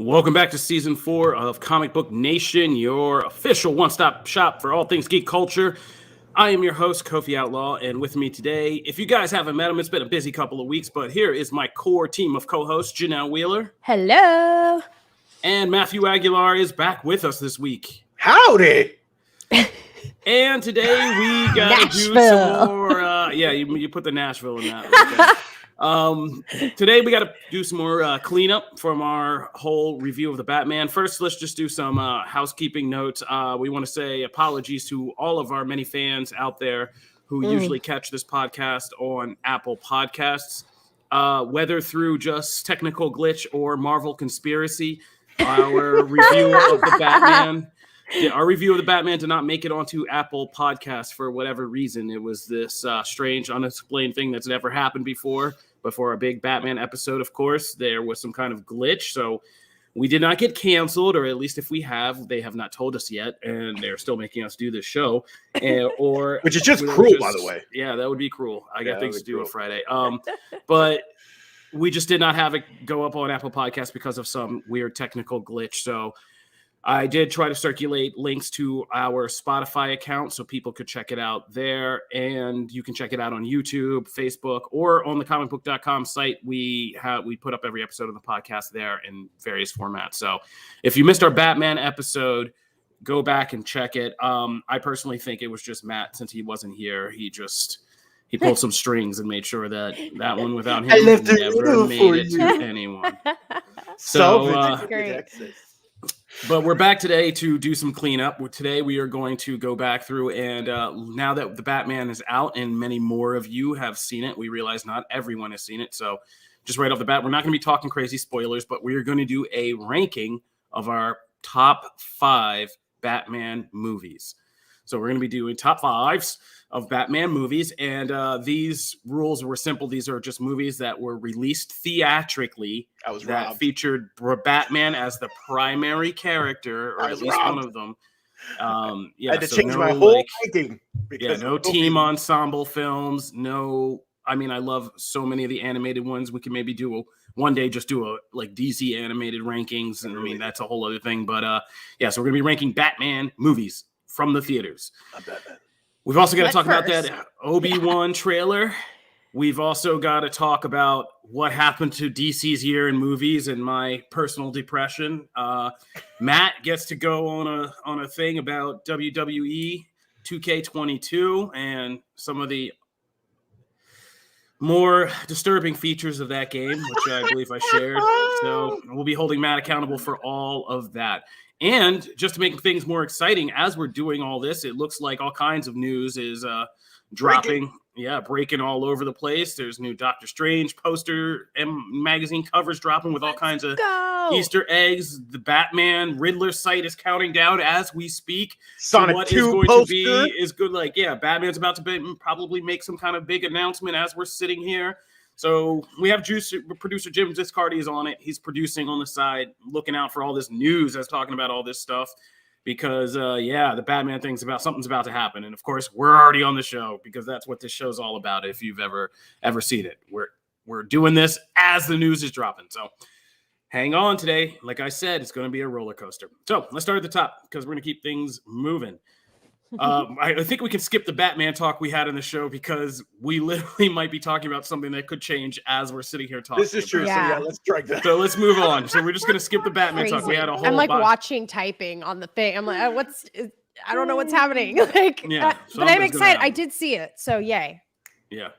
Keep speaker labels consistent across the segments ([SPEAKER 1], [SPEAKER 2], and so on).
[SPEAKER 1] Welcome back to Season 4 of Comic Book Nation, your official one-stop shop for all things geek culture. I am your host, Kofi Outlaw, and with me today, if you guys haven't met him, it's been a busy couple of weeks, but here is my core team of co-hosts, Janelle Wheeler.
[SPEAKER 2] Hello.
[SPEAKER 1] And Matthew Aguilar is back with us this week.
[SPEAKER 3] Howdy!
[SPEAKER 1] And today we got to do some more, you put the Nashville in that. Okay. Today we got to do some more cleanup from our whole review of the Batman. First, let's just do some housekeeping notes. We want to say apologies to all of our many fans out there who usually catch this podcast on Apple Podcasts. Whether through just technical glitch or Marvel conspiracy, our review of the Batman... Yeah, our review of the Batman did not make it onto Apple Podcasts for whatever reason. It was this strange, unexplained thing that's never happened before. But for a big Batman episode, of course, there was some kind of glitch. So we did not get canceled, or at least if we have, they have not told us yet. And they're still making us do this show.
[SPEAKER 3] Which is just cruel, by the way.
[SPEAKER 1] Yeah, that would be cruel. I got things to do on Friday. But we just did not have it go up on Apple Podcasts because of some weird technical glitch. So I did try to circulate links to our Spotify account so people could check it out there, and you can check it out on YouTube, Facebook, or on the Comicbook.com site. We put up every episode of the podcast there in various formats. So if you missed our Batman episode, go back and check it. I personally think it was just Matt, since he wasn't here. He pulled some strings and made sure that one without him never made it to anyone. So
[SPEAKER 2] great.
[SPEAKER 1] But we're back today to do some cleanup. Today we are going to go back through and now that the Batman is out and many more of you have seen it, we realize not everyone has seen it. So just right off the bat, we're not going to be talking crazy spoilers, but we are going to do a ranking of our top 5 Batman movies. So we're going to be doing top 5s of Batman movies, and these rules were simple. These are just movies that were released theatrically that featured Batman as the primary character, or at least one of them.
[SPEAKER 3] I had to change my whole ranking.
[SPEAKER 1] No team ensemble films. I love so many of the animated ones. We can maybe do one day just do a DC animated rankings, and that's a whole other thing. But so we're gonna be ranking Batman movies from the theaters. We've also got to talk about that Obi-Wan trailer. We've also got to talk about what happened to DC's year in movies and my personal depression. Matt gets to go on a thing about WWE 2K22 and some of the more disturbing features of that game, which I believe I shared. So we'll be holding Matt accountable for all of that. And just to make things more exciting, as we're doing all this, it looks like all kinds of news is dropping. Breaking all over the place. There's new Doctor Strange poster and magazine covers dropping with all kinds of Easter eggs. The Batman Riddler site is counting down as we speak.
[SPEAKER 3] Sonic
[SPEAKER 1] what
[SPEAKER 3] 2
[SPEAKER 1] is going
[SPEAKER 3] poster.
[SPEAKER 1] to be is good. Batman's about to probably make some kind of big announcement as we're sitting here. So we have producer Jim Discardi is on it. He's producing on the side, looking out for all this news that's talking about all this stuff. Because, the Batman thing's something's about to happen. And, of course, we're already on the show because that's what this show's all about if you've ever seen it. We're doing this as the news is dropping. So hang on today. Like I said, it's going to be a roller coaster. So let's start at the top because we're going to keep things moving. I think we can skip the Batman talk we had in the show because we literally might be talking about something that could change as we're sitting here talking.
[SPEAKER 3] This is true.
[SPEAKER 2] Yeah.
[SPEAKER 3] So let's drag that.
[SPEAKER 1] So let's move on. So we're just going to skip the Batman talk. We had a whole.
[SPEAKER 2] I'm watching typing on the thing. I'm like, I don't know what's happening. But I'm excited. I did see it. So yay.
[SPEAKER 1] Yeah.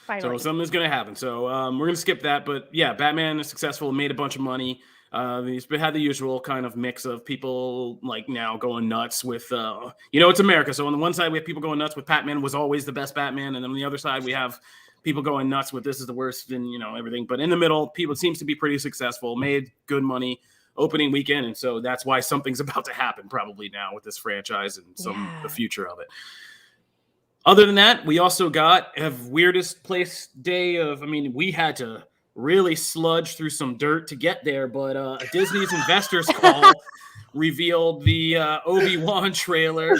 [SPEAKER 2] Finally.
[SPEAKER 1] So something's going to happen. So we're going to skip that. But yeah, Batman is successful, made a bunch of money. He's had the usual kind of mix of people now going nuts with, it's America. So on the one side, we have people going nuts with Batman was always the best Batman. And then on the other side, we have people going nuts with this is the worst and, everything. But in the middle, people seems to be pretty successful, made good money opening weekend. And so that's why something's about to happen probably now with this franchise and the future of it. Other than that, we also got a weirdest place day of, we had to really sludge through some dirt to get there, but Disney's investors call revealed the Obi-Wan trailer.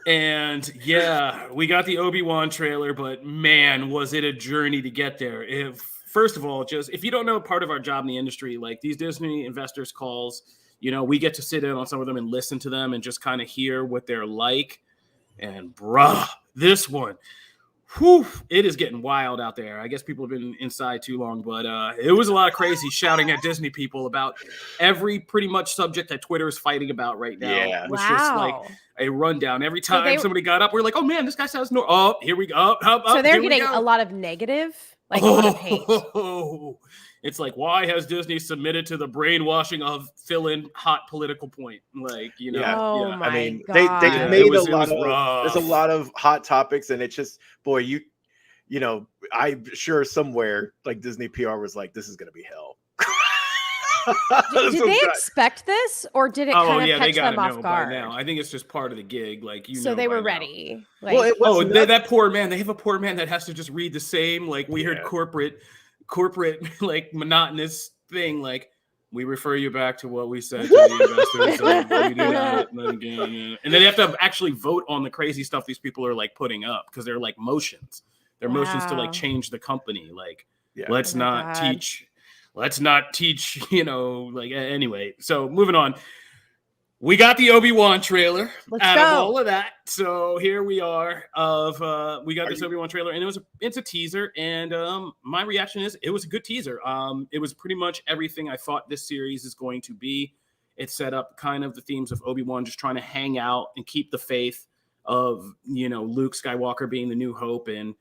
[SPEAKER 1] And we got the Obi-Wan trailer, but man, was it a journey to get there. first of all, just if you don't know part of our job in the industry, like these Disney investors calls, we get to sit in on some of them and listen to them and just kind of hear what they're like. And bruh, this one, whew, it is getting wild out there. I guess people have been inside too long, but it was a lot of crazy shouting at Disney people about every pretty much subject that Twitter is fighting about right now.
[SPEAKER 3] Yeah.
[SPEAKER 1] It was just like a rundown. Every time somebody got up, we're like, oh man, this guy sounds oh, here we go.
[SPEAKER 2] So they're getting a lot of negative, like a lot of hate.
[SPEAKER 1] It's like, why has Disney submitted to the brainwashing of fill-in hot political point? Like,
[SPEAKER 2] Oh my
[SPEAKER 3] I mean,
[SPEAKER 2] God.
[SPEAKER 3] they made a lot of, there's a lot of hot topics, and it's just, boy, I'm sure somewhere like Disney PR was like, this is going to be hell.
[SPEAKER 2] Did they expect this, or did it kind of catch them off guard?
[SPEAKER 1] Now. I think it's just part of the gig. Like,
[SPEAKER 2] so they were ready.
[SPEAKER 1] Like, that poor man. They have a poor man that has to just read the same like weird corporate like monotonous thing. Like, we refer you back to what we said to the investors. And then they have to actually vote on the crazy stuff these people are like putting up because they're like motions. They're motions to like change the company. Like, let's not teach, like, anyway. So moving on. We got the Obi-Wan trailer out of all of that. So here we are we got this Obi-Wan trailer, and it's a teaser. And my reaction is it was a good teaser. It was pretty much everything I thought this series is going to be. It set up kind of the themes of Obi-Wan just trying to hang out and keep the faith of, Luke Skywalker being the new hope, and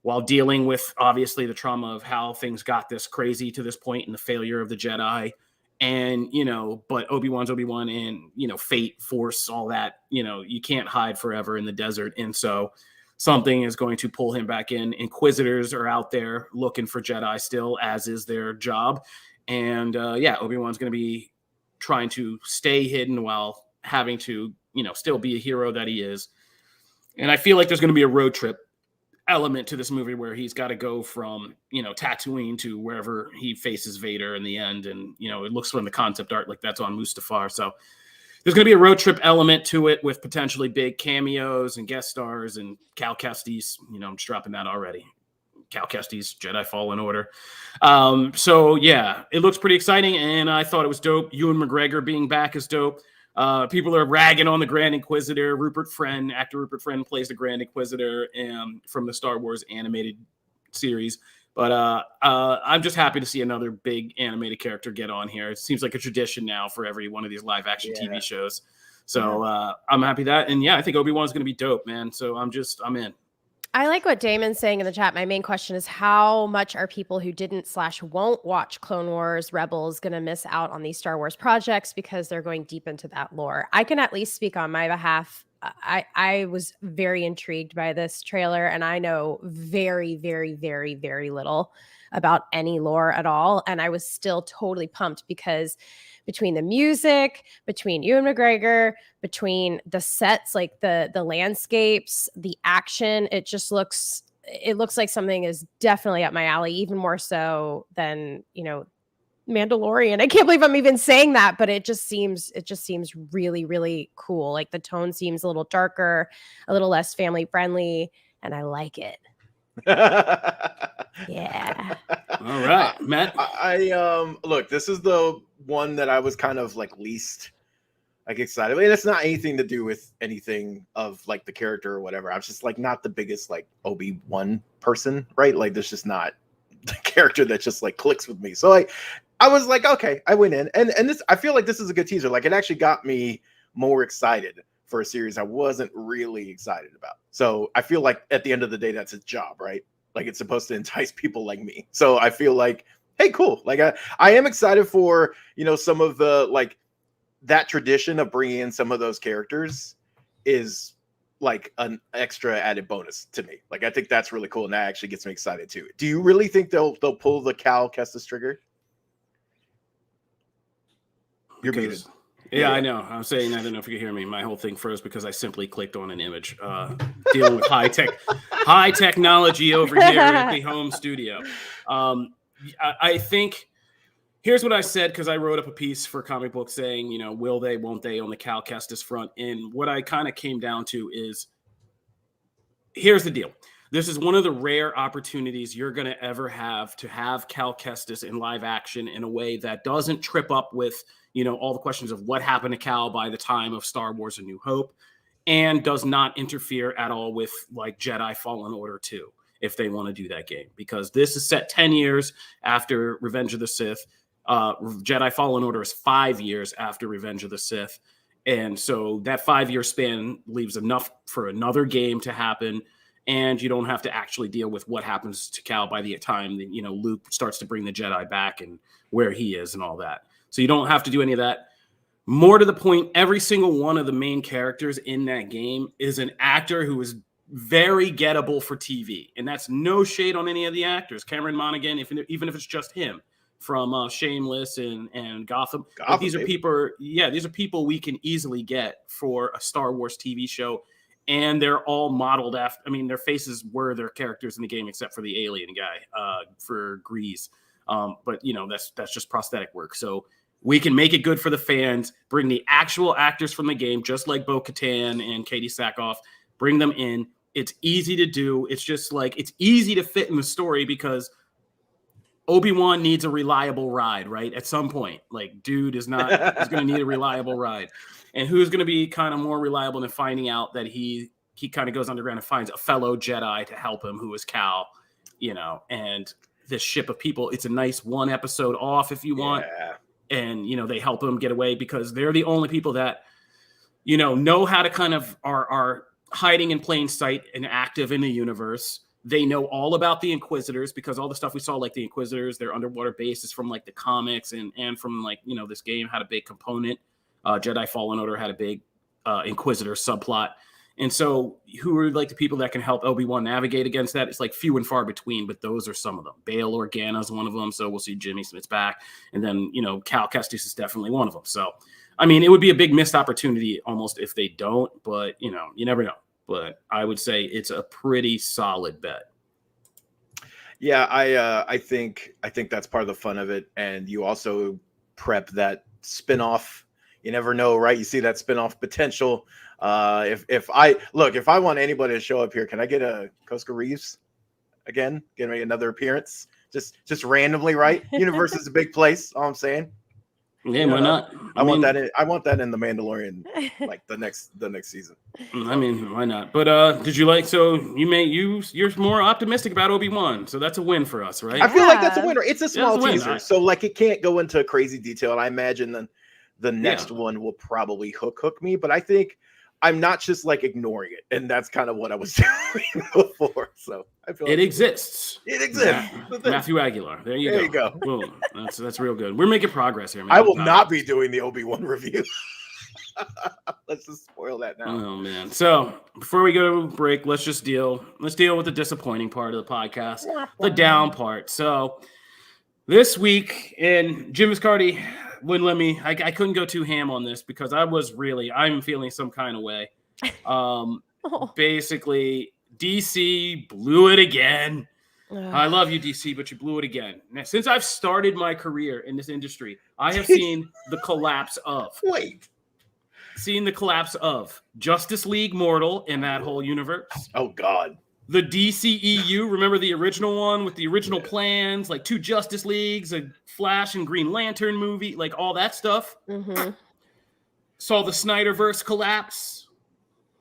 [SPEAKER 1] while dealing with obviously the trauma of how things got this crazy to this point and the failure of the Jedi. And, but Obi-Wan's Obi-Wan, and, fate, force, all that, you can't hide forever in the desert. And so something is going to pull him back in. Inquisitors are out there looking for Jedi still, as is their job. And Obi-Wan's going to be trying to stay hidden while having to, still be a hero that he is. And I feel like there's going to be a road trip element to this movie where he's got to go from, Tatooine to wherever he faces Vader in the end. And, it looks from the concept art like that's on Mustafar. So there's going to be a road trip element to it with potentially big cameos and guest stars and Cal Kestis. I'm just dropping that already. Cal Kestis, Jedi Fallen Order. It looks pretty exciting. And I thought it was dope. Ewan McGregor being back is dope. People are ragging on the Grand Inquisitor. Actor Rupert Friend plays the Grand Inquisitor from the Star Wars animated series. But I'm just happy to see another big animated character get on here. It seems like a tradition now for every one of these live action TV shows. So I'm happy that. And I think Obi-Wan's going to be dope, man. So I'm in.
[SPEAKER 2] I like what Damon's saying in the chat. My main question is, how much are people who didn't/won't watch Clone Wars, Rebels going to miss out on these Star Wars projects because they're going deep into that lore? I can at least speak on my behalf. I was very intrigued by this trailer, and I know very, very, very, very little about any lore at all. And I was still totally pumped because between the music, between Ewan McGregor, between the sets, like the landscapes, the action, it looks like something is definitely up my alley, even more so than, Mandalorian. I can't believe I'm even saying that, but it just seems really, really cool. Like the tone seems a little darker, a little less family friendly, and I like it. Yeah.
[SPEAKER 1] All right, Matt.
[SPEAKER 3] I look, this is the one that I was kind of like least like excited. And it's not anything to do with anything of like the character or whatever. I'm just like not the biggest like Obi-Wan person, right? Like there's just not the character that just like clicks with me. So like I was like, okay, I went in and this, I feel like this is a good teaser. Like it actually got me more excited for a series I wasn't really excited about. So I feel like at the end of the day, that's its job, right? Like it's supposed to entice people like me. So I feel like, hey, cool. Like I am excited for, some of the, like that tradition of bringing in some of those characters is like an extra added bonus to me. Like, I think that's really cool. And that actually gets me excited too. Do you really think they'll pull the Cal Kestis trigger? You're muted.
[SPEAKER 1] Yeah, I know. I'm saying, I don't know if you can hear me. My whole thing froze because I simply clicked on an image. Dealing with high technology over here at the home studio. I think here's what I said, because I wrote up a piece for Comic Book saying, will they, won't they on the Cal Kestis front? And what I kind of came down to is, here's the deal. This is one of the rare opportunities you're going to ever have to have Cal Kestis in live action in a way that doesn't trip up with, all the questions of what happened to Cal by the time of Star Wars: A New Hope, and does not interfere at all with like Jedi Fallen Order 2, if they want to do that game, because this is set 10 years after Revenge of the Sith. Jedi Fallen Order is 5 years after Revenge of the Sith. And so that 5-year span leaves enough for another game to happen. And you don't have to actually deal with what happens to Cal by the time that, Luke starts to bring the Jedi back and where he is and all that. So you don't have to do any of that. More to the point, every single one of the main characters in that game is an actor who is very gettable for TV. And that's no shade on any of the actors. Cameron Monaghan, even if it's just him, from Shameless and Gotham. Like, these are people, these are people we can easily get for a Star Wars TV show. And they're all modeled after, their faces were their characters in the game, except for the alien guy for Grease. But, that's just prosthetic work. So we can make it good for the fans, bring the actual actors from the game, just like Bo-Katan and Katie Sackhoff, bring them in. It's easy to do. It's just like, it's easy to fit in the story because Obi-Wan needs a reliable ride, right? At some point, like, dude is going to need a reliable ride. And who's going to be kind of more reliable than finding out that he kind of goes underground and finds a fellow Jedi to help him, who is Cal, and this ship of people. It's a nice one episode off if you want. And, they help him get away because they're the only people that, know how to kind of are hiding in plain sight and active in the universe. They know all about the Inquisitors because all the stuff we saw, like the Inquisitors, their underwater base is from like the comics and from like, this game had a big component. Jedi Fallen Order had a big Inquisitor subplot. And so who are like the people that can help Obi-Wan navigate against that? It's like few and far between, but those are some of them. Bail Organa is one of them. So we'll see Jimmy Smith's back. And then, Cal Kestis is definitely one of them. So, it would be a big missed opportunity almost if they don't, but you never know. But I would say it's a pretty solid bet.
[SPEAKER 3] Yeah, I think that's part of the fun of it. And you also prep that spinoff. You never know, right? You see that spinoff potential. If I want anybody to show up here, can I get a Koska Reeves again? Get me another appearance, just randomly, right? Universe is a big place. All I'm saying.
[SPEAKER 1] Yeah, why not?
[SPEAKER 3] I want that in the Mandalorian, like the next season.
[SPEAKER 1] Why not? But did you like? So you're more optimistic about Obi-Wan, so that's a win for us, right?
[SPEAKER 3] I feel like that's a win. It's a small
[SPEAKER 1] win.
[SPEAKER 3] teaser, so like it can't go into crazy detail. And I imagine the next one will probably hook me, but I think I'm not just like ignoring it, and that's kind of what I was doing before. So I feel
[SPEAKER 1] it exists.
[SPEAKER 3] It exists.
[SPEAKER 1] Matthew Aguilar. There you go. Boom. That's real good. We're making progress here, man.
[SPEAKER 3] I will not be doing the Obi-Wan review. Let's just spoil that now.
[SPEAKER 1] Oh man. So before we go to break, let's deal with the disappointing part of the podcast, the down part. So this week, and Jim Viscardi wouldn't let me. I couldn't go too ham on this because I'm feeling some kind of way. Basically, DC blew it again. I love you, DC, but you blew it again. Now, since I've started my career in this industry, I have seen the collapse of. Seen the collapse of Justice League Mortal in that whole universe.
[SPEAKER 3] Oh God.
[SPEAKER 1] The DCEU, remember the original one with the original plans, like 2 Justice Leagues, a Flash and Green Lantern movie, like all that stuff.
[SPEAKER 2] Mm-hmm.
[SPEAKER 1] Saw the Snyderverse collapse.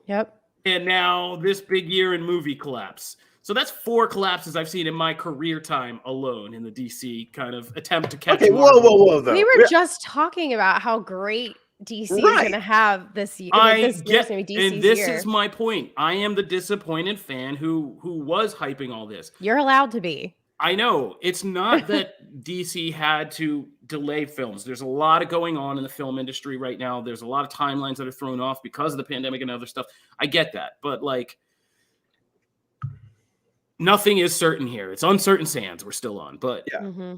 [SPEAKER 2] Yep.
[SPEAKER 1] And now this big year in movie collapse. So that's 4 collapses I've seen in my career time alone in the DC kind of attempt to catch.
[SPEAKER 3] Okay, whoa.
[SPEAKER 2] We were just talking about how great DC is going to have this year.
[SPEAKER 1] And this is my point. I am the disappointed fan who was hyping all this.
[SPEAKER 2] You're allowed to be.
[SPEAKER 1] I know. It's not that DC had to delay films. There's a lot of going on in the film industry right now. There's a lot of timelines that are thrown off because of the pandemic and other stuff. I get that. But like, nothing is certain here. It's uncertain sands we're still on. But
[SPEAKER 3] yeah.
[SPEAKER 2] Mm-hmm.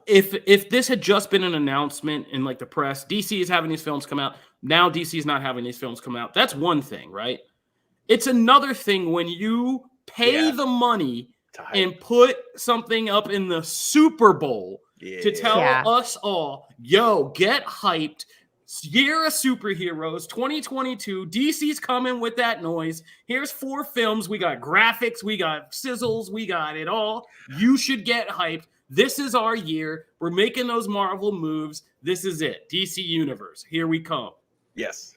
[SPEAKER 1] If this had just been an announcement in like the press, DC is having these films come out. Now DC is not having these films come out. That's one thing, right? It's another thing when you pay the money and put something up in the Super Bowl to tell us all, yo, get hyped. Year of superheroes, 2022. DC's coming with that noise. Here's 4 films. We got graphics, we got sizzles, we got it all. You should get hyped. This is our year. We're making those Marvel moves. This is it. DC Universe. Here we come.
[SPEAKER 3] Yes.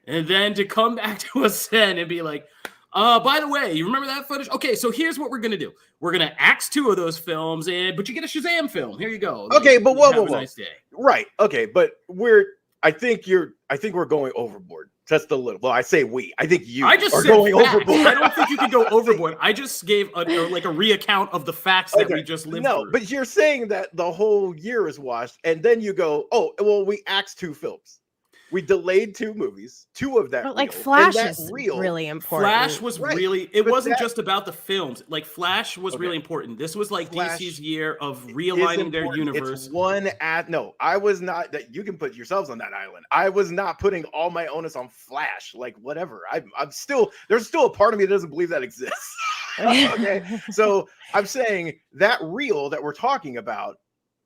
[SPEAKER 1] And then to come back to us then and be like, by the way, you remember that footage? Okay, so here's what we're gonna do. We're gonna axe 2 of those films, but you get a Shazam film. Here you go.
[SPEAKER 3] Okay, but whoa.
[SPEAKER 1] Nice day.
[SPEAKER 3] Right. Okay, but I think we're going overboard. Just a little. Well, I say we. I think you
[SPEAKER 1] are
[SPEAKER 3] going
[SPEAKER 1] facts.
[SPEAKER 3] overboard.
[SPEAKER 1] I don't think you can go overboard. I just gave a recount of the facts that we just lived through.
[SPEAKER 3] But you're saying that the whole year is washed, and then you go, oh, well, we axed 2 films. We delayed 2 movies, 2 of that.
[SPEAKER 2] But like
[SPEAKER 3] reel,
[SPEAKER 2] Flash is really important.
[SPEAKER 1] Flash was
[SPEAKER 3] right.
[SPEAKER 1] It wasn't just about the films. Like Flash was really important. This was like
[SPEAKER 3] Flash
[SPEAKER 1] DC's year of realigning their universe.
[SPEAKER 3] It's no, I was not. That you can put yourselves on that island. I was not putting all my onus on Flash. Like whatever. I'm still. There's still a part of me that doesn't believe that exists. Okay, so I'm saying that reel that we're talking about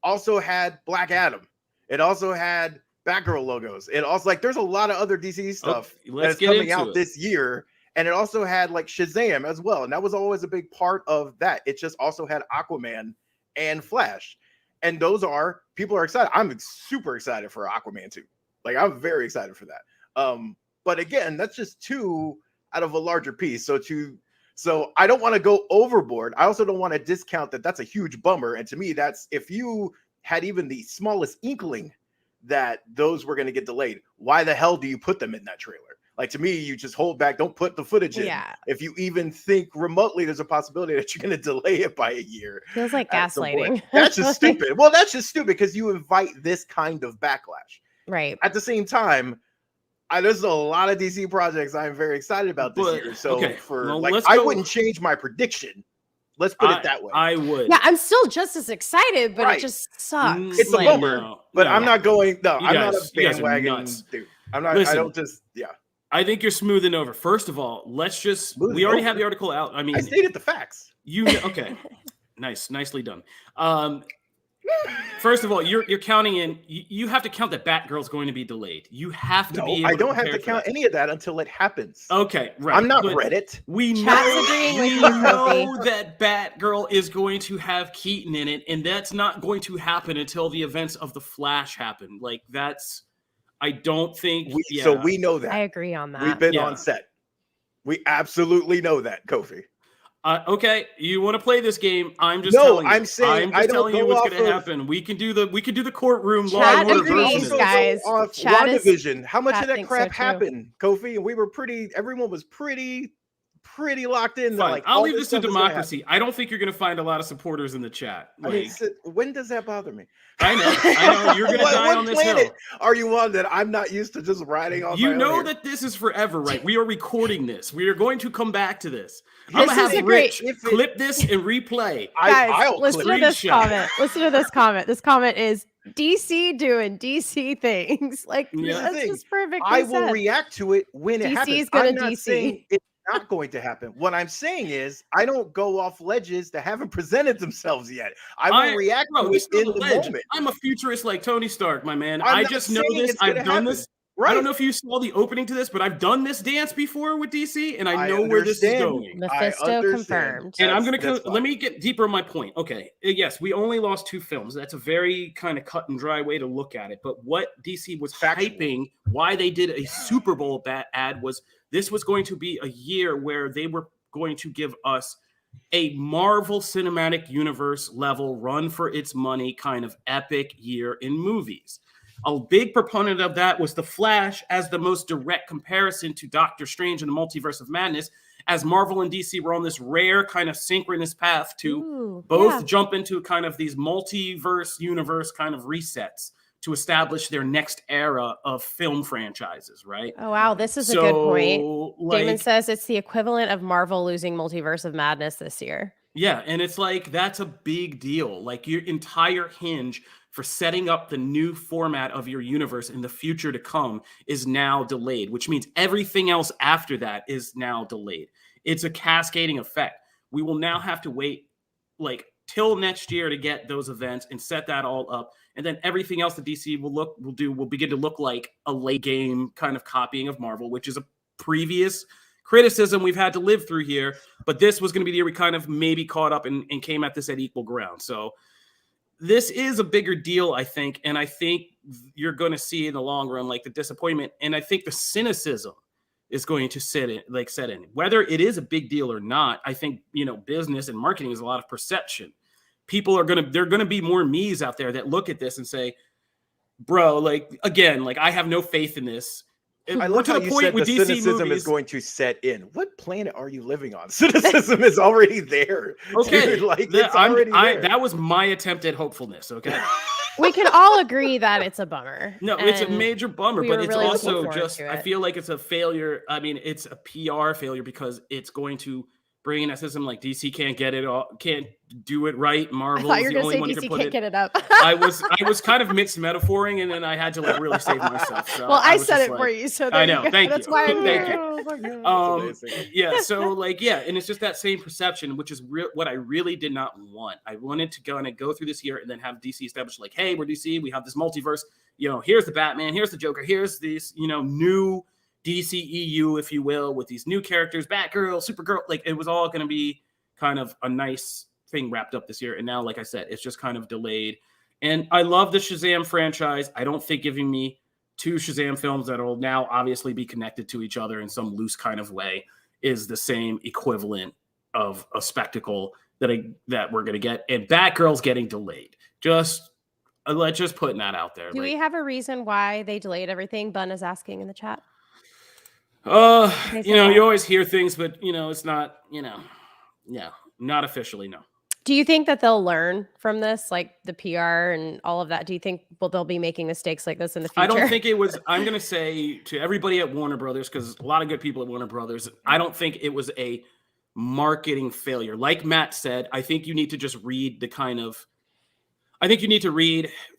[SPEAKER 3] also had Black Adam. It also had Batgirl logos. It also there's a lot of other DC stuff that's coming out this year, and it also had like Shazam as well, and that was always a big part of that. It just also had Aquaman and Flash, and people are excited. I'm super excited for Aquaman 2. Like I'm very excited for that. But again, that's just 2 out of a larger piece. So I don't want to go overboard. I also don't want to discount that. That's a huge bummer, and to me, that's if you had even the smallest inkling that those were going to get delayed, why the hell do you put them in that trailer? Like to me, you just hold back, don't put the footage in.
[SPEAKER 2] Yeah.
[SPEAKER 3] If you even think remotely there's a possibility that you're going to delay it by a year.
[SPEAKER 2] Feels like gaslighting.
[SPEAKER 3] That's just stupid. Well, that's just stupid because you invite this kind of backlash.
[SPEAKER 2] Right.
[SPEAKER 3] At the same time, there's a lot of DC projects I'm very excited about this year. So I wouldn't change my prediction. Let's put it that way.
[SPEAKER 1] I would.
[SPEAKER 2] Yeah, I'm still just as excited, but it just sucks.
[SPEAKER 3] It's a bummer, but I'm not going. No, I'm not a bandwagon dude. I'm not.
[SPEAKER 1] Listen,
[SPEAKER 3] I don't just. Yeah.
[SPEAKER 1] I think you're smoothing over. First of all, let's just. We already have the article out. I mean,
[SPEAKER 3] I stated the facts.
[SPEAKER 1] Okay. Nicely done. First of all, you're counting in. You have to count that Batgirl's going to be delayed. You have to be.
[SPEAKER 3] I don't have to count any of that until it happens.
[SPEAKER 1] Okay, right.
[SPEAKER 3] I'm not Reddit.
[SPEAKER 1] We know that Batgirl is going to have Keaton in it, and that's not going to happen until the events of the Flash happen. Like that's. I don't think.
[SPEAKER 3] So we know that.
[SPEAKER 2] I agree on that.
[SPEAKER 3] We've been on set. We absolutely know that, Kofi.
[SPEAKER 1] Okay, you want to play this game? I'm just telling you.
[SPEAKER 3] I'm saying I'm just telling you what's going to
[SPEAKER 1] happen. We can do the courtroom
[SPEAKER 2] Law
[SPEAKER 1] and Order
[SPEAKER 2] agrees,
[SPEAKER 1] version.
[SPEAKER 2] guys.
[SPEAKER 3] WandaVision. How much of that crap happened, Kofi? And we were everyone was pretty locked in.
[SPEAKER 1] Fine. I'll leave this to democracy. I don't think you're going to find a lot of supporters in the chat.
[SPEAKER 3] When does that bother me?
[SPEAKER 1] I know. You're going to die on this hill.
[SPEAKER 3] Are you on that I'm not used to just riding on?
[SPEAKER 1] You know that this is forever, right? We are recording this. We are going to come back to this.
[SPEAKER 2] This
[SPEAKER 1] I'm going to
[SPEAKER 2] is
[SPEAKER 1] have Rich clip this and replay.
[SPEAKER 2] Guys, listen to this comment. Listen to this comment. This comment is DC doing DC things. Like, that's just perfect.
[SPEAKER 3] I will react to it when it happens.
[SPEAKER 2] DC's going to DC.
[SPEAKER 3] It's not going to happen. What I'm saying is I don't go off ledges that haven't presented themselves yet. I will react to it in the moment.
[SPEAKER 1] I'm a futurist like Tony Stark, my man. I just know this. I've done this. Right. I don't know if you saw the opening to this, but I've done this dance before with DC, and I know where this is going.
[SPEAKER 2] Mephisto confirmed.
[SPEAKER 1] And I'm going to let me get deeper on my point. Okay, yes, we only lost 2 films. That's a very kind of cut and dry way to look at it. But what DC was hyping, why they did a Super Bowl ad was this was going to be a year where they were going to give us a Marvel Cinematic Universe level run for its money kind of epic year in movies. A big proponent of that was The Flash as the most direct comparison to Doctor Strange and the Multiverse of Madness, as Marvel and DC were on this rare kind of synchronous path to jump into kind of these multiverse universe kind of resets to establish their next era of film franchises, right?
[SPEAKER 2] Oh, wow. This is a good point. Damon says it's the equivalent of Marvel losing Multiverse of Madness this year.
[SPEAKER 1] Yeah, and it's like, that's a big deal. Like your entire hinge for setting up the new format of your universe in the future to come is now delayed, which means everything else after that is now delayed. It's a cascading effect. We will now have to wait like till next year to get those events and set that all up. And then everything else that DC will begin to look like a late game kind of copying of Marvel, which is a previous criticism we've had to live through here. But this was going to be the year we kind of maybe caught up and came at this at equal ground. So this is a bigger deal, I think. And I think you're going to see in the long run, like the disappointment. And I think the cynicism is going to set in. Whether it is a big deal or not, I think, business and marketing is a lot of perception. People they're going to be more me's out there that look at this and say, bro, like, again, like I have no faith in this.
[SPEAKER 3] I love how you said the cynicism is going to set in. What planet are you living on? Cynicism is already there.
[SPEAKER 1] Okay.
[SPEAKER 3] Dude, like, it's already there.
[SPEAKER 1] That was my attempt at hopefulness, okay?
[SPEAKER 2] We can all agree that it's a bummer.
[SPEAKER 1] No, it's a major bummer, but it's
[SPEAKER 2] really
[SPEAKER 1] also just, I feel like it's a failure. I mean, it's a PR failure because it's going to bring in a system like DC can't get it all, can't do it right. Marvel is the only one who can put it.
[SPEAKER 2] Get it up.
[SPEAKER 1] I was kind of mixed metaphoring, and then I had to like really save myself. So
[SPEAKER 2] well, I said it for you, so
[SPEAKER 1] I know. Thank you.
[SPEAKER 2] That's why I'm
[SPEAKER 1] Thank
[SPEAKER 2] here.
[SPEAKER 1] you.
[SPEAKER 3] Oh
[SPEAKER 1] Yeah. So like, yeah, and it's just that same perception, which is what I really did not want. I wanted to go through this year and then have DC established like, hey, we're DC. We have this multiverse. Here's the Batman. Here's the Joker. Here's these, new DCEU, if you will, with these new characters, Batgirl, Supergirl. Like it was all going to be kind of a nice thing wrapped up this year. And now, like I said, it's just kind of delayed. And I love the Shazam franchise. I don't think giving me 2 Shazam films that will now obviously be connected to each other in some loose kind of way is the same equivalent of a spectacle that we're going to get. And Batgirl's getting delayed. Just putting that out there.
[SPEAKER 2] Do we have a reason why they delayed everything? Bun is asking in the chat.
[SPEAKER 1] You always hear things, but it's not, not officially, no.
[SPEAKER 2] Do you think that they'll learn from this, like the PR and all of that? Do you think they'll be making mistakes like this in the future?
[SPEAKER 1] I don't think it was. I'm going to say to everybody at Warner Brothers, because a lot of good people at Warner Brothers, I don't think it was a marketing failure. Like Matt said, I think you need to just read the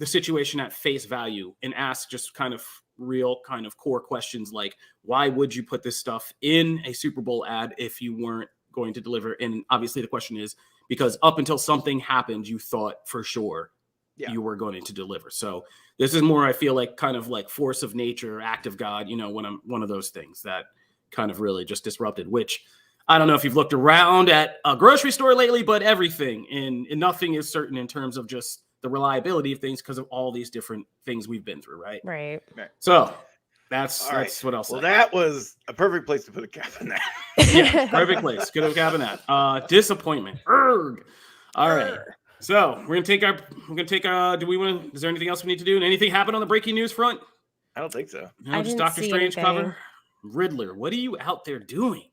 [SPEAKER 1] situation at face value and ask just kind of real kind of core questions like, why would you put this stuff in a Super Bowl ad if you weren't going to deliver? And obviously the question is because up until something happened, you thought for sure you were going to deliver. So this is more, I feel like kind of like force of nature, act of God, when I'm one of those things that kind of really just disrupted, which I don't know if you've looked around at a grocery store lately, but everything and nothing is certain in terms of just the reliability of things because of all these different things we've been through, right?
[SPEAKER 2] Right.
[SPEAKER 1] So that's what else.
[SPEAKER 3] Well, that was a perfect place to put a cap in that.
[SPEAKER 1] Yeah, perfect place. Good cap in that. Disappointment. Urgh. All right. So we're gonna take is there anything else we need to do? And anything happen on the breaking news front?
[SPEAKER 3] I don't think so.
[SPEAKER 1] No, just Doctor Strange cover. Riddler, what are you out there doing?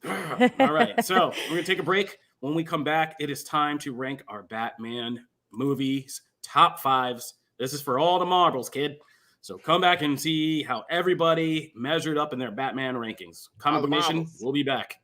[SPEAKER 1] All right. So we're gonna take a break. When we come back, it is time to rank our Batman movies top 5s. This is for all the marbles, kid. So come back and see how everybody measured up in their Batman rankings. Comic Book Nation, we'll be back.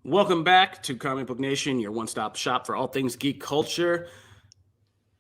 [SPEAKER 1] Welcome back to Comic Book Nation, your one-stop shop for all things geek culture.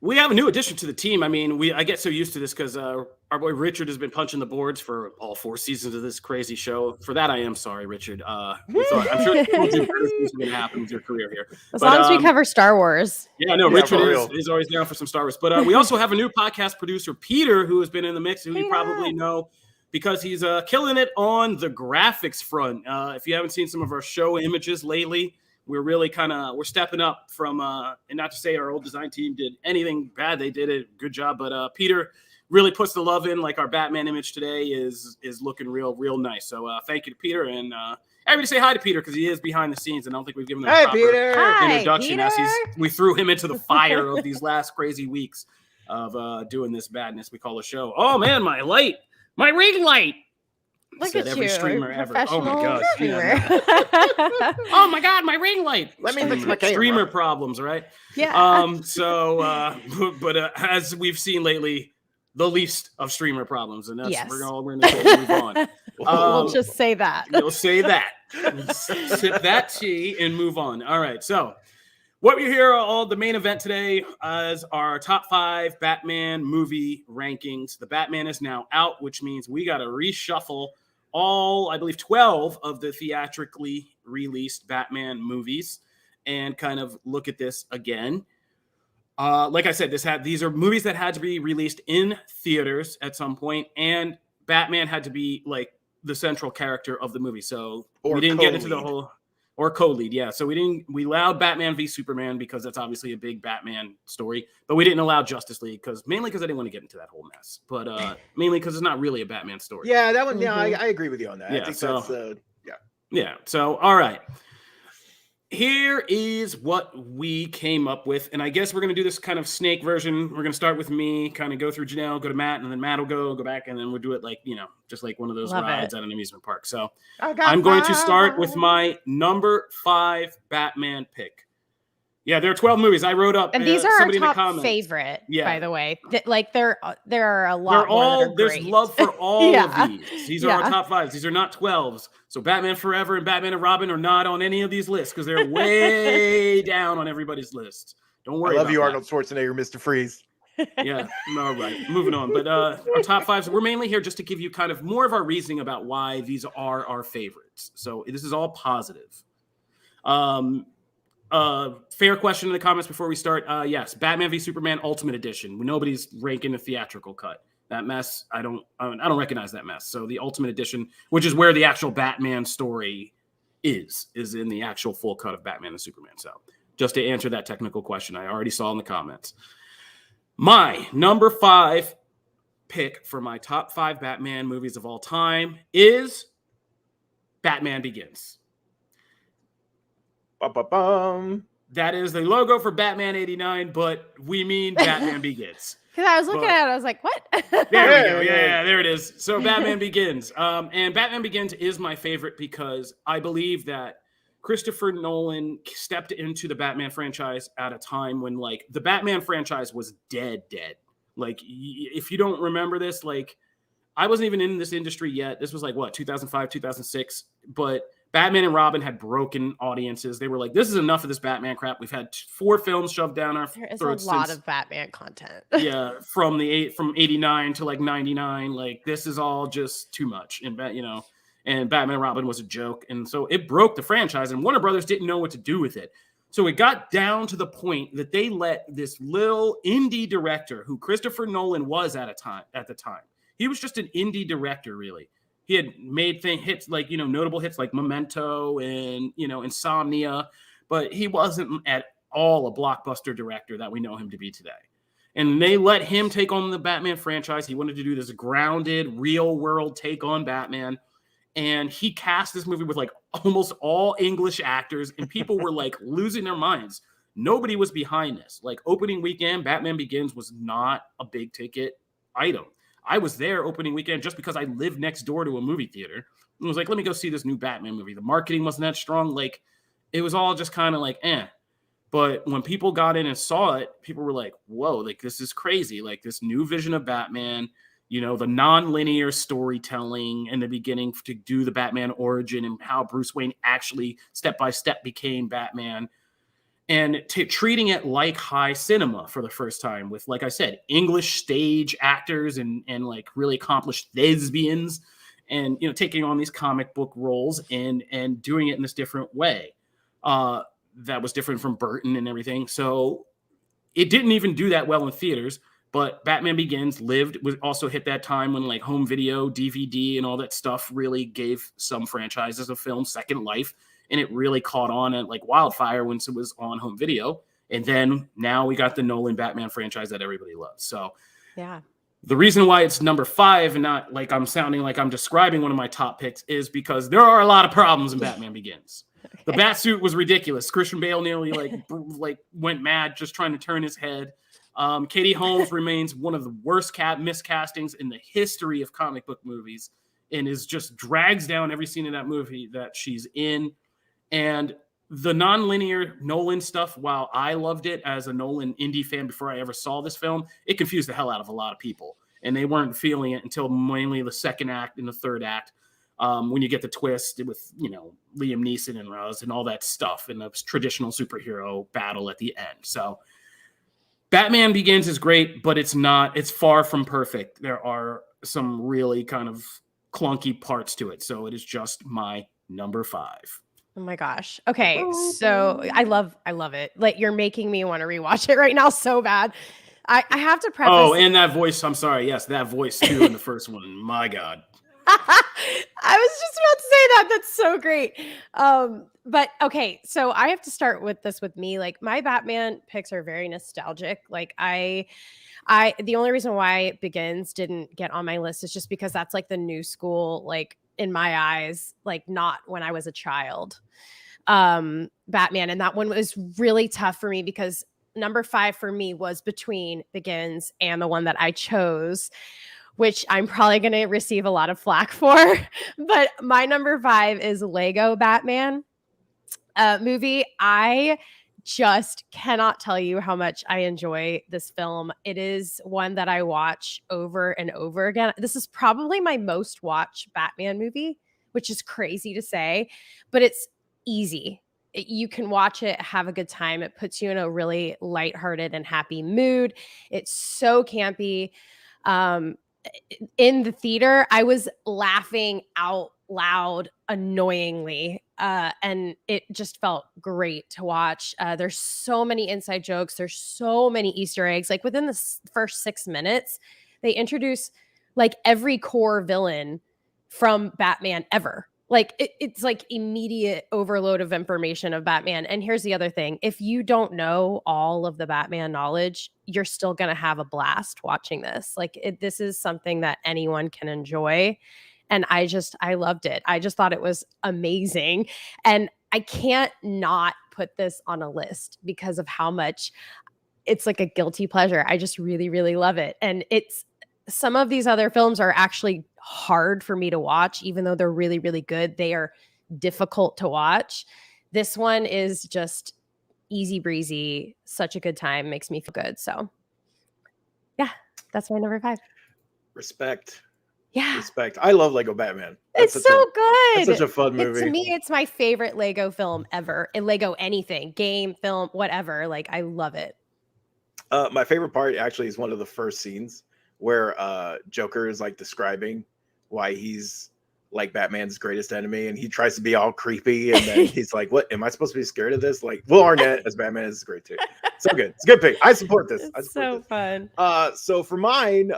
[SPEAKER 1] We have a new addition to the team. I mean, I get so used to this because our boy Richard has been punching the boards for all 4 seasons of this crazy show. For that, I am sorry, Richard. I'm sure better things are going to happen with your career here.
[SPEAKER 2] As long as we cover Star Wars.
[SPEAKER 1] Yeah, no, Richard is always down for some Star Wars. But we also have a new podcast producer, Peter, who has been in the mix, who you probably know because he's killing it on the graphics front. If you haven't seen some of our show images lately, we're really we're stepping up from, and not to say our old design team did anything bad. They did a good job, but Peter really puts the love in. Like our Batman image today is looking real nice. So thank you to Peter, and everybody say hi to Peter because he is behind the scenes, and I don't think we've given him a proper introduction as we threw him into the fire of these last crazy weeks of doing this badness we call a show. Oh man, my ring light.
[SPEAKER 2] Look at
[SPEAKER 1] every
[SPEAKER 2] you,
[SPEAKER 1] streamer ever. Oh my god!
[SPEAKER 2] Yeah.
[SPEAKER 1] Oh my god, my ring light.
[SPEAKER 3] Let me fix my camera.
[SPEAKER 1] Streamer problems, right?
[SPEAKER 2] Yeah.
[SPEAKER 1] But as we've seen lately, the least of streamer problems, and that's we're gonna move on.
[SPEAKER 2] We'll just say that.
[SPEAKER 1] We'll say that. Sip that tea and move on. All right, so. What we hear all the main event today is our top 5 Batman movie rankings. The Batman is now out, which means we got to reshuffle all, I believe, 12 of the theatrically released Batman movies and kind of look at this again. Like I said, these are movies that had to be released in theaters at some point, and Batman had to be like the central character of the movie. So we didn't get into the whole. Or co-lead, yeah. So we allowed Batman v Superman because that's obviously a big Batman story, but we didn't allow Justice League mainly because I didn't want to get into that whole mess, but mainly because it's not really a Batman story.
[SPEAKER 3] Yeah, that one. Mm-hmm. Yeah, I agree with you on that.
[SPEAKER 1] Yeah,
[SPEAKER 3] I think
[SPEAKER 1] so,
[SPEAKER 3] that's
[SPEAKER 1] yeah. So all right, here is what we came up with, and I guess we're gonna do this kind of snake version. We're gonna start with me, kind of go through Janelle, go to Matt, and then Matt will go back, and then we'll do it like just like one of those rides at an amusement park. So I'm going to start with my number 5 Batman pick. Yeah, there are 12 movies I wrote up,
[SPEAKER 2] and these are our top favorite. Yeah. By the way, like there are a lot.
[SPEAKER 1] There's love for all of these. These are our top 5s. These are not 12s. So Batman Forever and Batman and Robin are not on any of these lists because they're way down on everybody's list. Don't worry.
[SPEAKER 3] I love you, Arnold Schwarzenegger, Mr. Freeze.
[SPEAKER 1] Yeah. All right. Moving on. But our top 5s, we're mainly here just to give you kind of more of our reasoning about why these are our favorites. So this is all positive. Fair question in the comments before we start. Yes, Batman v Superman Ultimate Edition. Nobody's ranking the theatrical cut. That mess, I don't recognize that mess. So the Ultimate Edition, which is where the actual Batman story is in the actual full cut of Batman and Superman. So just to answer that technical question, I already saw in the comments. My number 5 pick for my top 5 Batman movies of all time is Batman Begins.
[SPEAKER 3] Ba-ba-bum.
[SPEAKER 1] That is the logo for Batman 89, but we mean Batman Begins.
[SPEAKER 2] Because I was looking at it, I was like, what?
[SPEAKER 1] There we go. Yeah, there it is. So Batman Begins. And Batman Begins is my favorite because I believe that Christopher Nolan stepped into the Batman franchise at a time when, like, the Batman franchise was dead. Like, if you don't remember this, like, I wasn't even in this industry yet. This was like, 2005, 2006. But Batman and Robin had broken audiences. They were like, this is enough of this Batman crap. We've had 4 films shoved down our throats.
[SPEAKER 2] There is a lot of Batman content.
[SPEAKER 1] Yeah, from 89 to like 99. Like, this is all just too much. And Batman and Robin was a joke. And so it broke the franchise, and Warner Brothers didn't know what to do with it. So it got down to the point that they let this little indie director, who Christopher Nolan was at the time. He was just an indie director, really. He had made hits like, notable hits like Memento and, Insomnia, but he wasn't at all a blockbuster director that we know him to be today. And they let him take on the Batman franchise. He wanted to do this grounded, real world take on Batman. And he cast this movie with like almost all English actors, and people were like losing their minds. Nobody was behind this. Like, opening weekend, Batman Begins was not a big ticket item. I was there opening weekend just because I lived next door to a movie theater. And was like, let me go see this new Batman movie. The marketing wasn't that strong. Like, it was all just kind of like, eh. But when people got in and saw it, people were like, whoa, like, this is crazy. Like, this new vision of Batman, the non-linear storytelling in the beginning to do the Batman origin and how Bruce Wayne actually step by step became Batman. and treating it like high cinema for the first time with, like I said, English stage actors and like really accomplished thespians, and taking on these comic book roles and doing it in this different way that was different from Burton and everything. So it didn't even do that well in theaters. But Batman Begins was also hit that time when like home video, DVD, and all that stuff really gave some franchises of film second life. And it really caught on at like wildfire once it was on home video. And then now we got the Nolan Batman franchise that everybody loves. So
[SPEAKER 2] yeah,
[SPEAKER 1] the reason why it's number 5 and not like I'm sounding like I'm describing one of my top picks is because there are a lot of problems in Batman Begins. Okay. The bat suit was ridiculous. Christian Bale nearly like went mad just trying to turn his head. Katie Holmes remains one of the worst miscastings in the history of comic book movies, and is just drags down every scene in that movie that she's in. And the non-linear Nolan stuff, while I loved it as a Nolan indie fan before I ever saw this film, it confused the hell out of a lot of people. And they weren't feeling it until mainly the second act and the third act, when you get the twist with, Liam Neeson and Rose and all that stuff and the traditional superhero battle at the end. So Batman Begins is great, but it's far from perfect. There are some really kind of clunky parts to it. So it is just my number 5.
[SPEAKER 2] Oh my gosh. Okay. So I love it. Like, you're making me want to rewatch it right now so bad. I have to preface.
[SPEAKER 1] Oh, and that voice. I'm sorry. Yes, that voice too in the first one. My God.
[SPEAKER 2] I was just about to say that. That's so great. But okay, so I have to start with this with me. Like, my Batman picks are very nostalgic. Like, the only reason why Begins didn't get on my list is just because that's like the new school, like in my eyes, like not when I was a child, Batman. And that one was really tough for me because number 5 for me was between Begins and the one that I chose, which I'm probably going to receive a lot of flack for. But my number 5 is Lego Batman movie. I just cannot tell you how much I enjoy this film. It is one that I watch over and over again. This is probably my most watched Batman movie, which is crazy to say, but it's easy. You can watch it, have a good time. It puts you in a really lighthearted and happy mood. It's so campy. In the theater, I was laughing out loud annoyingly, and it just felt great to watch. There's so many inside jokes. There's so many Easter eggs. Like, within the first 6 minutes, they introduce like every core villain from Batman ever. Like, it's like immediate overload of information of Batman. And here's the other thing. If you don't know all of the Batman knowledge, you're still going to have a blast watching this. Like, this is something that anyone can enjoy. And I loved it. I just thought it was amazing. And I can't not put this on a list because of how much it's like a guilty pleasure. I just really, really love it. And some of these other films are actually hard for me to watch, even though they're really, really good. They are difficult to watch. This one is just easy breezy, such a good time, makes me feel good. So yeah, that's my number 5.
[SPEAKER 3] Respect.
[SPEAKER 2] Yeah.
[SPEAKER 3] Respect. I love Lego Batman.
[SPEAKER 2] It's so good.
[SPEAKER 3] It's such a fun movie.
[SPEAKER 2] To me, it's my favorite Lego film ever. And Lego anything, game, film, whatever. Like, I love it.
[SPEAKER 3] My favorite part actually is one of the first scenes where Joker is like describing why he's like Batman's greatest enemy, and he tries to be all creepy, and then he's like, "What? Am I supposed to be scared of this?" Like, Will Arnett as Batman is great too. So good. It's a good pick. I support this.
[SPEAKER 2] It's so fun.
[SPEAKER 3] So for mine,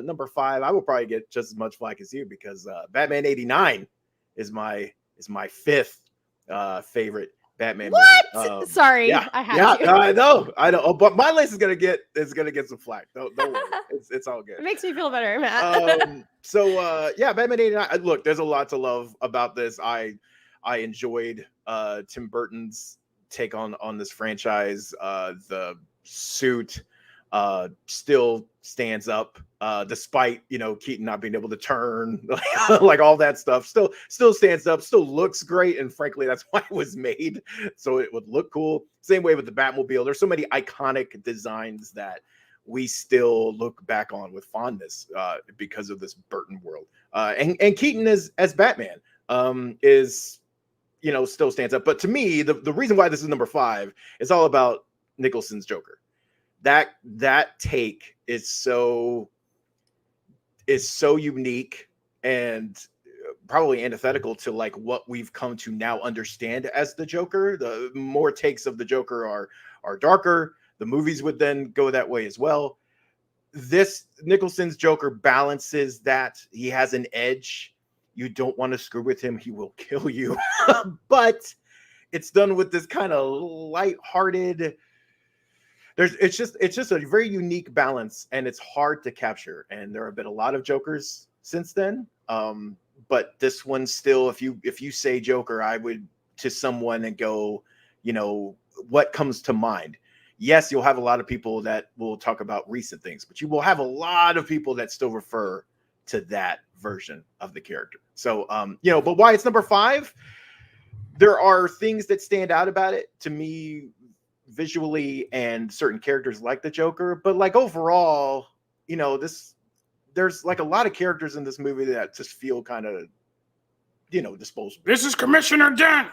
[SPEAKER 3] number 5, I will probably get just as much flack as you because Batman '89 is my 5th favorite Batman
[SPEAKER 2] what?
[SPEAKER 3] movie.
[SPEAKER 2] Sorry,
[SPEAKER 3] yeah,
[SPEAKER 2] I had to.
[SPEAKER 3] I know. Oh, but my list is gonna get some flack. Don't worry, it's all good.
[SPEAKER 2] It makes me feel better, Matt.
[SPEAKER 3] Yeah, Batman '89. Look, there's a lot to love about this. I enjoyed Tim Burton's take on this franchise. The suit still stands up despite Keaton not being able to turn, like all that stuff still stands up, still looks great, and frankly that's why it was made, so it would look cool. Same way with the Batmobile. There's so many iconic designs that we still look back on with fondness because of this Burton world. And Keaton as Batman is you know, still stands up. But to me, the reason why this is number 5 is all about Nicholson's Joker. That take is so unique and probably antithetical to like what we've come to now understand as the Joker. The more takes of the Joker are darker. The movies would then go that way as well. This Nicholson's Joker balances that. He has an edge. You don't want to screw with him. He will kill you. But it's done with this kind of lighthearted. It's just a very unique balance, and it's hard to capture. And there have been a lot of Jokers since then. But this one still, if you say Joker, I would to someone and go, you know, what comes to mind? Yes, you'll have a lot of people that will talk about recent things, but you will have a lot of people that still refer to that version of the character. So, you know, but why it's number 5? There are things that stand out about it to me visually and certain characters like the Joker, but like overall, you know, there's like a lot of characters in this movie that just feel kind of, you know, disposable.
[SPEAKER 1] This is Commissioner Dent.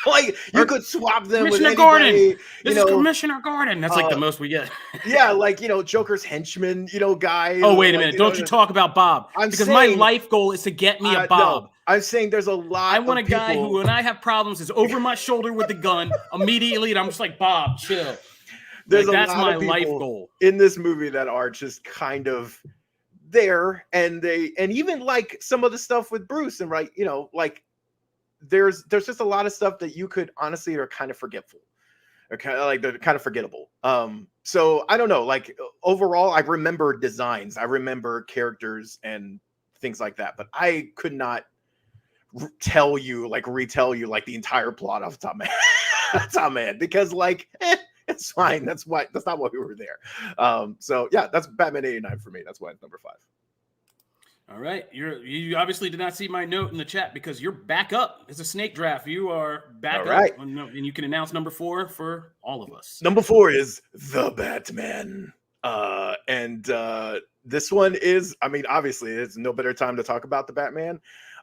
[SPEAKER 3] Like you could swap them with
[SPEAKER 1] Commissioner
[SPEAKER 3] anybody.
[SPEAKER 1] Gordon. This
[SPEAKER 3] you know,
[SPEAKER 1] is Commissioner Gordon. That's like the most we get.
[SPEAKER 3] Yeah, like, you know, Joker's henchman, you know, guy.
[SPEAKER 1] Oh, wait a
[SPEAKER 3] like,
[SPEAKER 1] minute. Don't you talk about Bob. Because my life goal is to get me a Bob.
[SPEAKER 3] No, I'm saying there's a lot
[SPEAKER 1] I want a guy who, when I have problems, is over my shoulder with the gun immediately, and I'm just like, Bob, chill.
[SPEAKER 3] There's
[SPEAKER 1] like,
[SPEAKER 3] a
[SPEAKER 1] that's
[SPEAKER 3] lot
[SPEAKER 1] my
[SPEAKER 3] of people
[SPEAKER 1] life goal
[SPEAKER 3] in this movie that are just kind of there, and even like some of the stuff with Bruce and right, you know, like there's just a lot of stuff that you could honestly are kind of forgetful. Or kind of like they're kind of forgettable. So I don't know. Like overall, I remember designs, I remember characters and things like that, but I could not retell you like the entire plot off the top of my head, because like it's fine. That's not why we were there. So yeah, that's Batman 89 for me. That's why it's number 5.
[SPEAKER 1] All right. You obviously did not see my note in the chat because you're back up. It's a snake draft. You are back
[SPEAKER 3] all right.
[SPEAKER 1] up. And you can announce number 4 for all of us.
[SPEAKER 3] Number 4 is The Batman. This one is, I mean, obviously, it's no better time to talk about The Batman.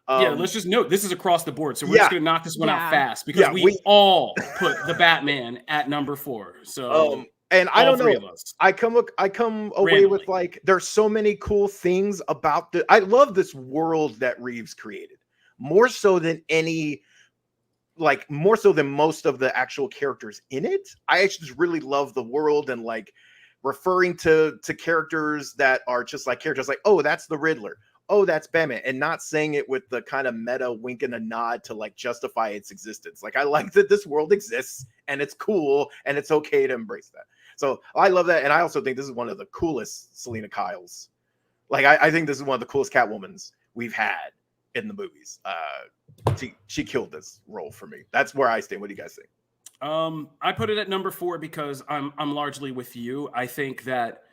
[SPEAKER 1] Yeah, let's just note this is across the board. So we're just going to knock this one out fast because we all put The Batman at number 4. So
[SPEAKER 3] and I don't know. I come away with like there's so many cool things about I love this world that Reeves created more so than most of the actual characters in it. I actually just really love the world and like referring to characters that are just like characters like, oh, that's the Riddler. Oh, that's Batman, and not saying it with the kind of meta wink and a nod to like justify its existence. Like I like that this world exists and it's cool and it's okay to embrace that. So I love that, and I also think this is one of the coolest Selena Kyles. Like I think this is one of the coolest Catwomans we've had in the movies. She killed this role for me. That's where I stand. What do you guys think?
[SPEAKER 1] I put it at number 4 because I'm largely with you. I think that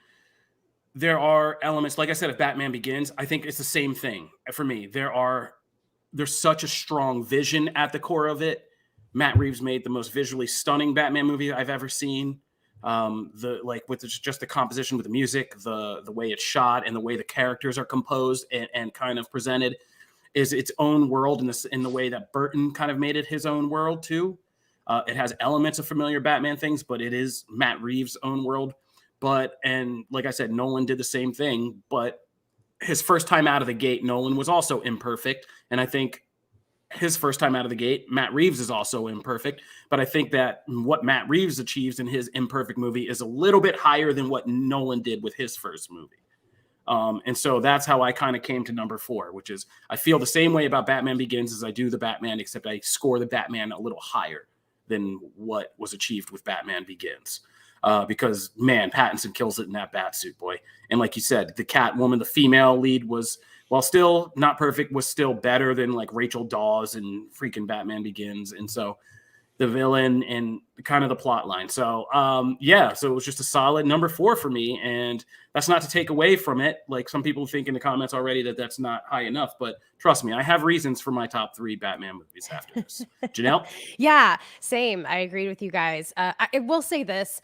[SPEAKER 1] there are elements, like I said, if Batman Begins, I think it's the same thing for me. There's such a strong vision at the core of it. Matt Reeves made the most visually stunning Batman movie I've ever seen. With just the composition with the music, the way it's shot, and the way the characters are composed and kind of presented is its own world in the way that Burton kind of made it his own world too. It has elements of familiar Batman things, but it is Matt Reeves' own world. And like I said, Nolan did the same thing, but his first time out of the gate, Nolan was also imperfect. And I think his first time out of the gate, Matt Reeves is also imperfect. But I think that what Matt Reeves achieves in his imperfect movie is a little bit higher than what Nolan did with his first movie. And so that's how I kind of came to number 4, which is I feel the same way about Batman Begins as I do the Batman, except I score the Batman a little higher than what was achieved with Batman Begins. Because, man, Pattinson kills it in that Batsuit, boy. And like you said, the Catwoman, the female lead was, while still not perfect, was still better than like Rachel Dawes and freaking Batman Begins. And so the villain and kind of the plot line. So, so it was just a solid number 4 for me. And that's not to take away from it. Like some people think in the comments already that that's not high enough. But trust me, I have reasons for my top 3 Batman movies after this. Janelle?
[SPEAKER 2] Yeah, same. I agree with you guys. I will say this.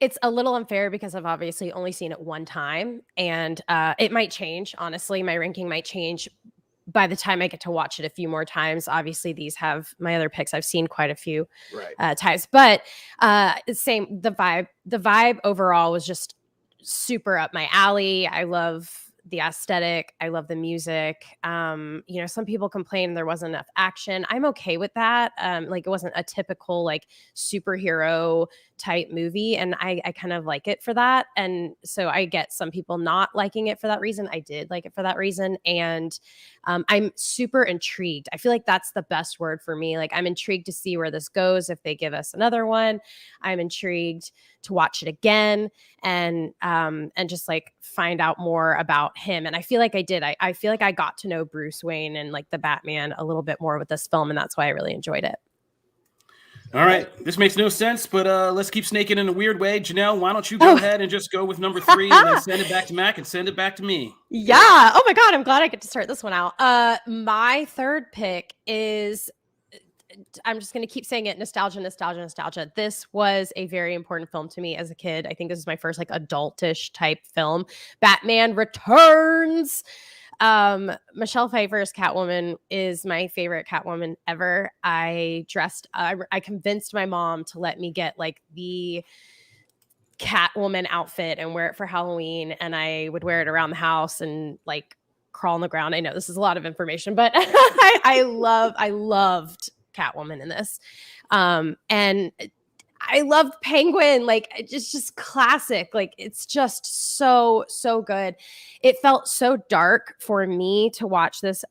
[SPEAKER 2] It's a little unfair because I've obviously only seen it one time, and it might change. Honestly, my ranking might change by the time I get to watch it a few more times, obviously these have my other picks. I've seen quite a few times, but same, the vibe overall was just super up my alley. I love the aesthetic. I love the music. Some people complain there wasn't enough action. I'm okay with that. Like it wasn't a typical like superhero type movie, and I kind of like it for that. And so I get some people not liking it for that reason. I did like it for that reason, and I'm super intrigued. I feel like that's the best word for me. Like I'm intrigued to see where this goes if they give us another one. I'm intrigued to watch it again and just like find out more about him. And I feel like I did. I feel like I got to know Bruce Wayne and like the Batman a little bit more with this film, and that's why I really enjoyed it.
[SPEAKER 1] All right. This makes no sense, but let's keep snaking in a weird way. Janelle, why don't you go ahead and just go with number 3 and then send it back to Mac and send it back to me.
[SPEAKER 2] Yeah. Oh my God. I'm glad I get to start this one out. My third pick is, I'm just going to keep saying it, nostalgia. This was a very important film to me as a kid. I think this is my first like adultish type film. Batman Returns. Michelle Pfeiffer's Catwoman is my favorite Catwoman ever. I convinced my mom to let me get like the Catwoman outfit and wear it for Halloween, and I would wear it around the house and like crawl on the ground. I know this is a lot of information, but I loved Catwoman in this. And I loved Penguin. Like it's just classic. Like it's just so good. It felt so dark for me to watch this.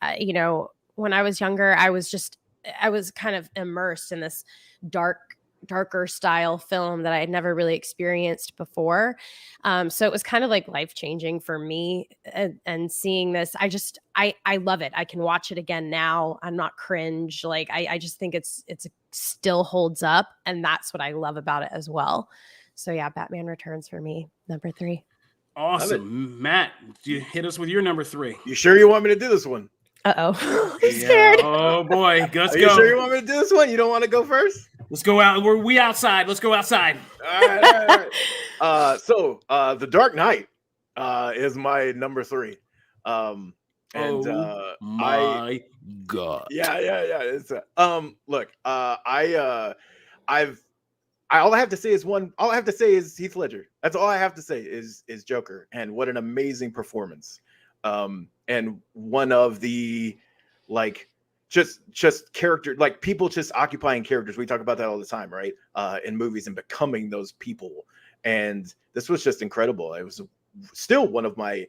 [SPEAKER 2] When I was younger, I was kind of immersed in this darker style film that I had never really experienced before. So it was kind of like life-changing for me, and seeing this, I love it. I can watch it again now. I'm not cringe. Like I just think it's still holds up, and that's what I love about it as well. So yeah, Batman Returns for me, number 3.
[SPEAKER 1] Awesome. Matt, you hit us with your number 3.
[SPEAKER 3] You sure you want me to do this one?
[SPEAKER 2] Uh-oh. I'm scared.
[SPEAKER 1] Oh boy, let's go.
[SPEAKER 3] You sure you want me to do this one? You don't want to go first?
[SPEAKER 1] Let's go out. We outside. Let's go outside.
[SPEAKER 3] All right. So The Dark Knight is my number 3.
[SPEAKER 1] My God.
[SPEAKER 3] Yeah. It's look, all I have to say is Heath Ledger. That's all I have to say is Joker, and what an amazing performance. And one of the like just character, like people just occupying characters. We talk about that all the time, right? In movies and becoming those people. And this was just incredible. It was still one of my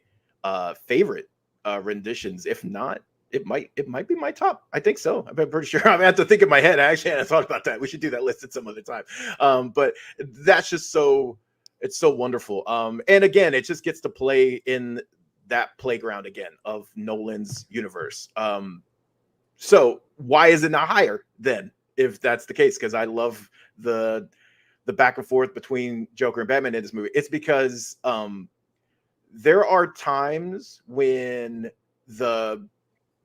[SPEAKER 3] favorite renditions. If not, it might be my top. I think so. I'm pretty sure. I have to think in my head. I actually hadn't thought about that. We should do that list at some other time. But that's just it's so wonderful. And again, it just gets to play in that playground again of Nolan's universe. So why is it not higher then, if that's the case? Because I love the back and forth between Joker and Batman in this movie. It's because there are times when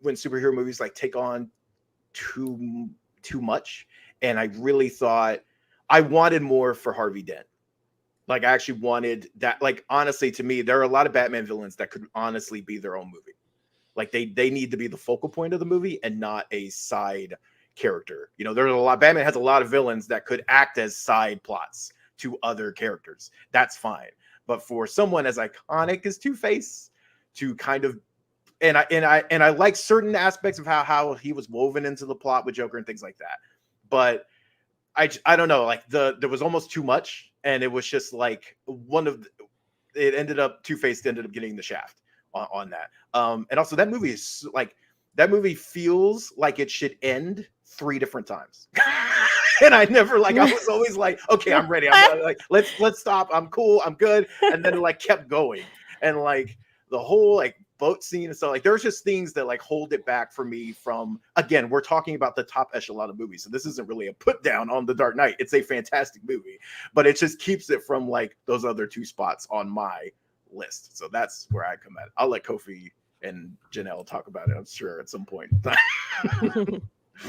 [SPEAKER 3] superhero movies like take on too much, and I really thought I wanted more for Harvey Dent. Like I actually wanted that. Like honestly, to me, there are a lot of Batman villains that could honestly be their own movie. Like they need to be the focal point of the movie and not a side character. There's a lot. Batman has a lot of villains that could act as side plots to other characters. That's fine. But for someone as iconic as Two-Face to kind of, and I like certain aspects of how he was woven into the plot with Joker and things like that. But I don't know, like there was almost too much, and it was just like Two-Face ended up getting the shaft on that. And also that movie feels like it should end 3 different times. And I was always like, okay, I'm ready. I'm like, let's stop. I'm cool. I'm good. And then it kept going. And the whole boat scene and stuff, there's just things that hold it back for me from, again, we're talking about the top echelon of movies. So this isn't really a put down on The Dark Knight. It's a fantastic movie, but it just keeps it from those other 2 spots on my list. So that's where I come at. I'll let Kofi and Janelle talk about it, I'm sure, at some point.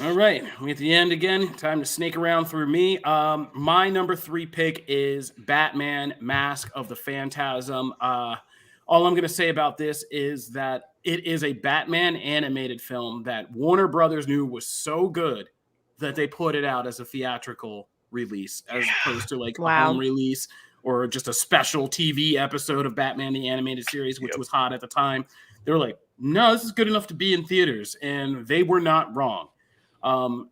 [SPEAKER 1] All right, we're at the end again. Time to snake around through me. My number 3 pick is Batman: Mask of the Phantasm. all I'm going to say about this is that it is a Batman animated film that Warner Brothers knew was so good that they put it out as a theatrical release as opposed to like a home release or just a special TV episode of Batman the Animated Series, which was hot at the time. They were like, no, this is good enough to be in theaters. And they were not wrong.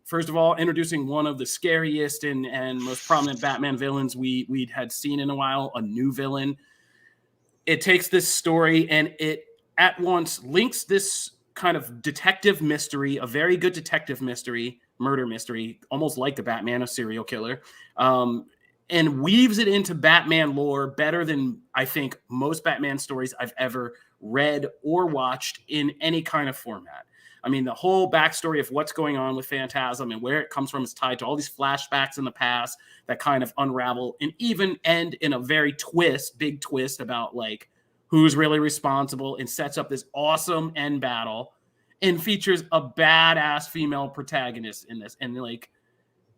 [SPEAKER 1] First of all, introducing one of the scariest and most prominent Batman villains we had seen in a while, a new villain. It takes this story and it at once links this kind of detective mystery, a very good detective mystery, murder mystery, almost like the Batman, a serial killer, and weaves it into Batman lore better than I think most Batman stories I've ever read or watched in any kind of format. I mean, the whole backstory of what's going on with Phantasm and where it comes from is tied to all these flashbacks in the past that kind of unravel and even end in a very big twist about like who's really responsible, and sets up this awesome end battle and features a badass female protagonist in this and like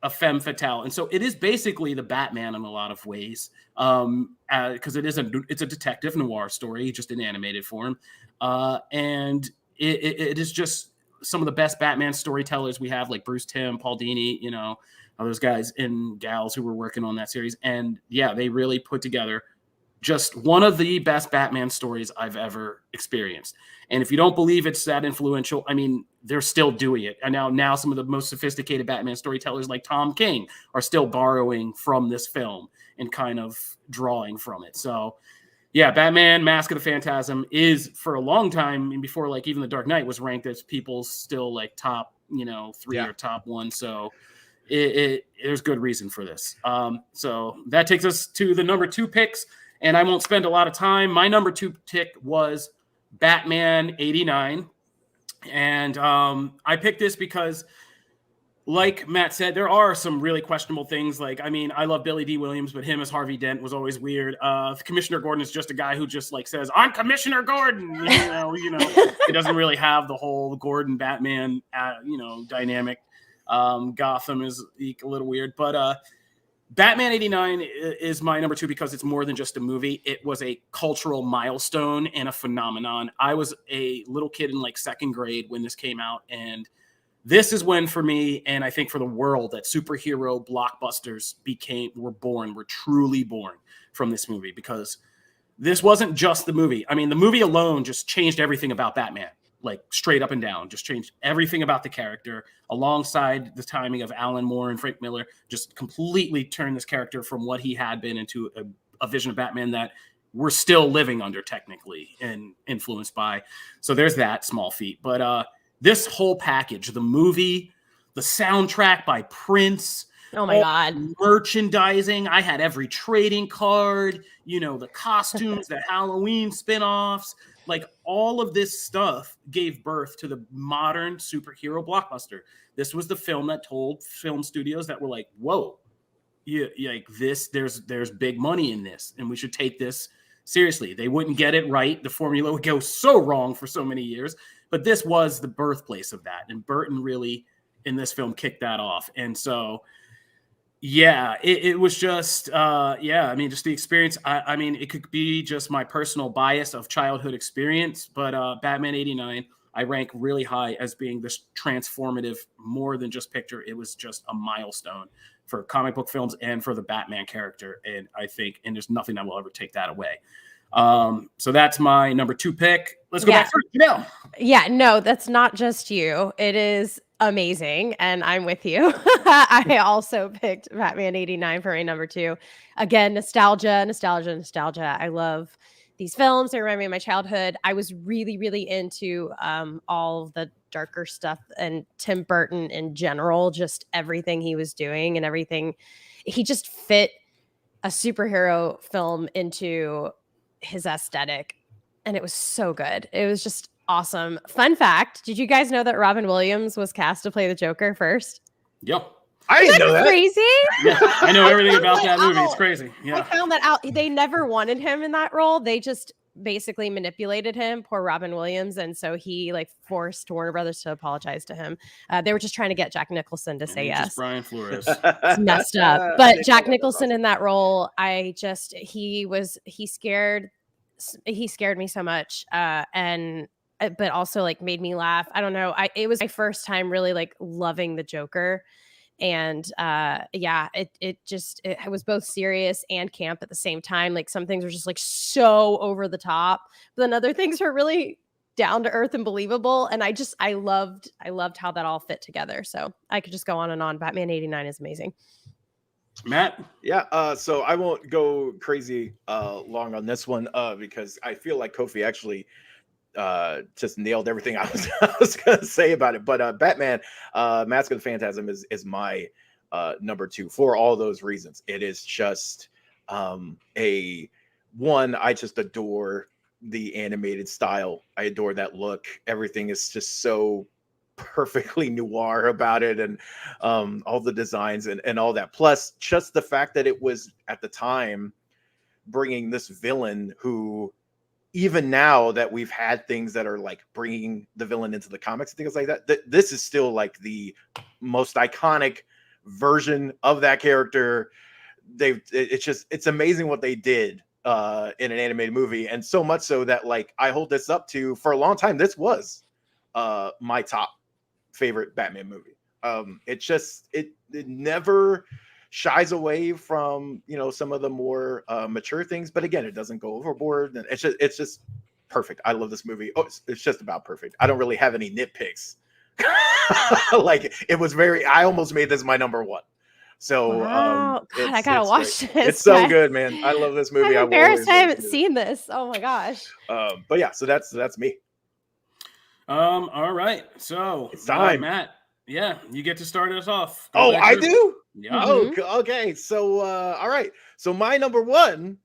[SPEAKER 1] a femme fatale. And so it is basically the Batman in a lot of ways because it's a detective noir story, just in animated form. And it is just some of the best Batman storytellers we have, like Bruce Timm, Paul Dini, you know, all those guys and gals who were working on that series. And yeah, they really put together just one of the best Batman stories I've ever experienced. And if you don't believe it's that influential, I mean, they're still doing it. And now some of the most sophisticated Batman storytellers like Tom King are still borrowing from this film and kind of drawing from it. So yeah, Batman Mask of the Phantasm is, for a long time, and before like even The Dark Knight, was ranked as people's still like top, 3 or top 1. So there's good reason for this. So that takes us to the number 2 picks, and I won't spend a lot of time. My number 2 pick was Batman 89. And I picked this because, like Matt said, there are some really questionable things. Like, I mean, I love Billy D. Williams, but him as Harvey Dent was always weird. Commissioner Gordon is just a guy who just like says, "I'm Commissioner Gordon." He doesn't really have the whole Gordon Batman, dynamic. Gotham is a little weird, but Batman 89 is my number 2 because it's more than just a movie. It was a cultural milestone and a phenomenon. I was a little kid in like 2nd grade when this came out, and this is when, for me, and I think for the world, that superhero blockbusters were truly born from this movie, because this wasn't just the movie. I mean, the movie alone just changed everything about Batman, like straight up and down, just changed everything about the character, alongside the timing of Alan Moore and Frank Miller, just completely turned this character from what he had been into a vision of Batman that we're still living under technically and influenced by. So there's that small feat. But this whole package, the movie, the soundtrack by Prince,
[SPEAKER 2] oh my God,
[SPEAKER 1] merchandising. I had every trading card, the costumes, the Halloween spinoffs, like all of this stuff gave birth to the modern superhero blockbuster. This was the film that told film studios that were like, whoa, like this, there's big money in this, and we should take this seriously. They wouldn't get it right. The formula would go so wrong for so many years. But this was the birthplace of that. And Burton really, in this film, kicked that off. And so, yeah, it was just, I mean, just the experience. I mean, it could be just my personal bias of childhood experience. But Batman 89, I rank really high as being this transformative, more than just picture. It was just a milestone for comic book films and for the Batman character. And I think, and there's nothing that will ever take that away. So that's my number 2 pick. Let's go back first.
[SPEAKER 2] Yeah, no, that's not just you. It is amazing, and I'm with you. I also picked Batman 89 for a number 2. Again, nostalgia. I love these films. They remind me of my childhood. I was really, really into all of the darker stuff, and Tim Burton in general, just everything he was doing and everything. He just fit a superhero film into his aesthetic, and it was so good. It was just awesome. Fun fact, did you guys know that Robin Williams was cast to play the Joker first?
[SPEAKER 1] Yep.
[SPEAKER 3] I didn't know that.
[SPEAKER 2] Crazy?
[SPEAKER 1] Yeah, I know everything about that movie. It's crazy. Yeah.
[SPEAKER 2] I found that out. They never wanted him in that role. They just basically manipulated him, poor Robin Williams, and so he like forced Warner Brothers to apologize to him. They were just trying to get Jack Nicholson to say yes.
[SPEAKER 1] Brian Flores.
[SPEAKER 2] It's messed up. But Jack Nicholson in that role, he scared he scared me so much, and but also like made me laugh. I don't know. It was my first time really like loving the Joker. And yeah, it was both serious and camp at the same time. Like some things were just like so over the top, but then other things were really down to earth and believable. And I loved how that all fit together. So I could just go on and on. Batman 89 is amazing.
[SPEAKER 1] Matt?
[SPEAKER 3] Yeah, so I won't go crazy long on this one because I feel like Kofi actually just nailed everything I was gonna say about it. But Batman, Mask of the Phantasm is my number 2 for all those reasons. It is just a one. I just adore the animated style. I adore that look. Everything is just so perfectly noir about it, and all the designs and all that. Plus, just the fact that it was at the time bringing this villain who, even now that we've had things that are like bringing the villain into the comics and things like that, this is still like the most iconic version of that character. It's amazing what they did in an animated movie, and so much so that like I hold this up to, for a long time, this was my top favorite Batman movie. It never shies away from, you know, some of the more mature things, but again, it doesn't go overboard, and it's just perfect. I love this movie. It's just about perfect. I don't really have any nitpicks. Like, it was I almost made this my number 1. So
[SPEAKER 2] wow. God, I gotta watch this.
[SPEAKER 3] It's so good, man. I love this movie.
[SPEAKER 2] I'm embarrassed I haven't seen this. Oh my gosh.
[SPEAKER 3] But yeah, so that's me.
[SPEAKER 1] All right. So
[SPEAKER 3] it's time,
[SPEAKER 1] Matt. Yeah, you get to start us off.
[SPEAKER 3] Go I do?
[SPEAKER 1] Yeah.
[SPEAKER 3] Oh, okay. So all right. So my number 1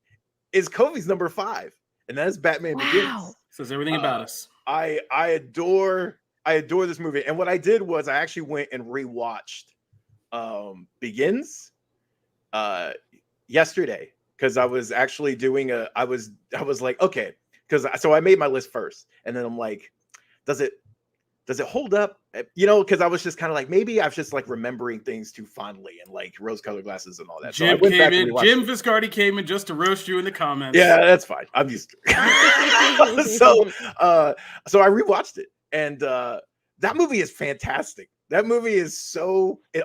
[SPEAKER 3] is Kofi's number 5, and that is Batman Begins.
[SPEAKER 1] Says everything about us.
[SPEAKER 3] I adore this movie. And what I did was I actually went and rewatched Begins yesterday, because I was actually doing I was like, okay, so I made my list first, and then I'm like, does it hold up? You know, because I was just kind of like, maybe I was just like remembering things too fondly and like rose-colored glasses and all that.
[SPEAKER 1] Jim Viscardi came in just to roast you in the comments.
[SPEAKER 3] Yeah, that's fine. I'm used to it. So I rewatched it, and that movie is fantastic. That movie is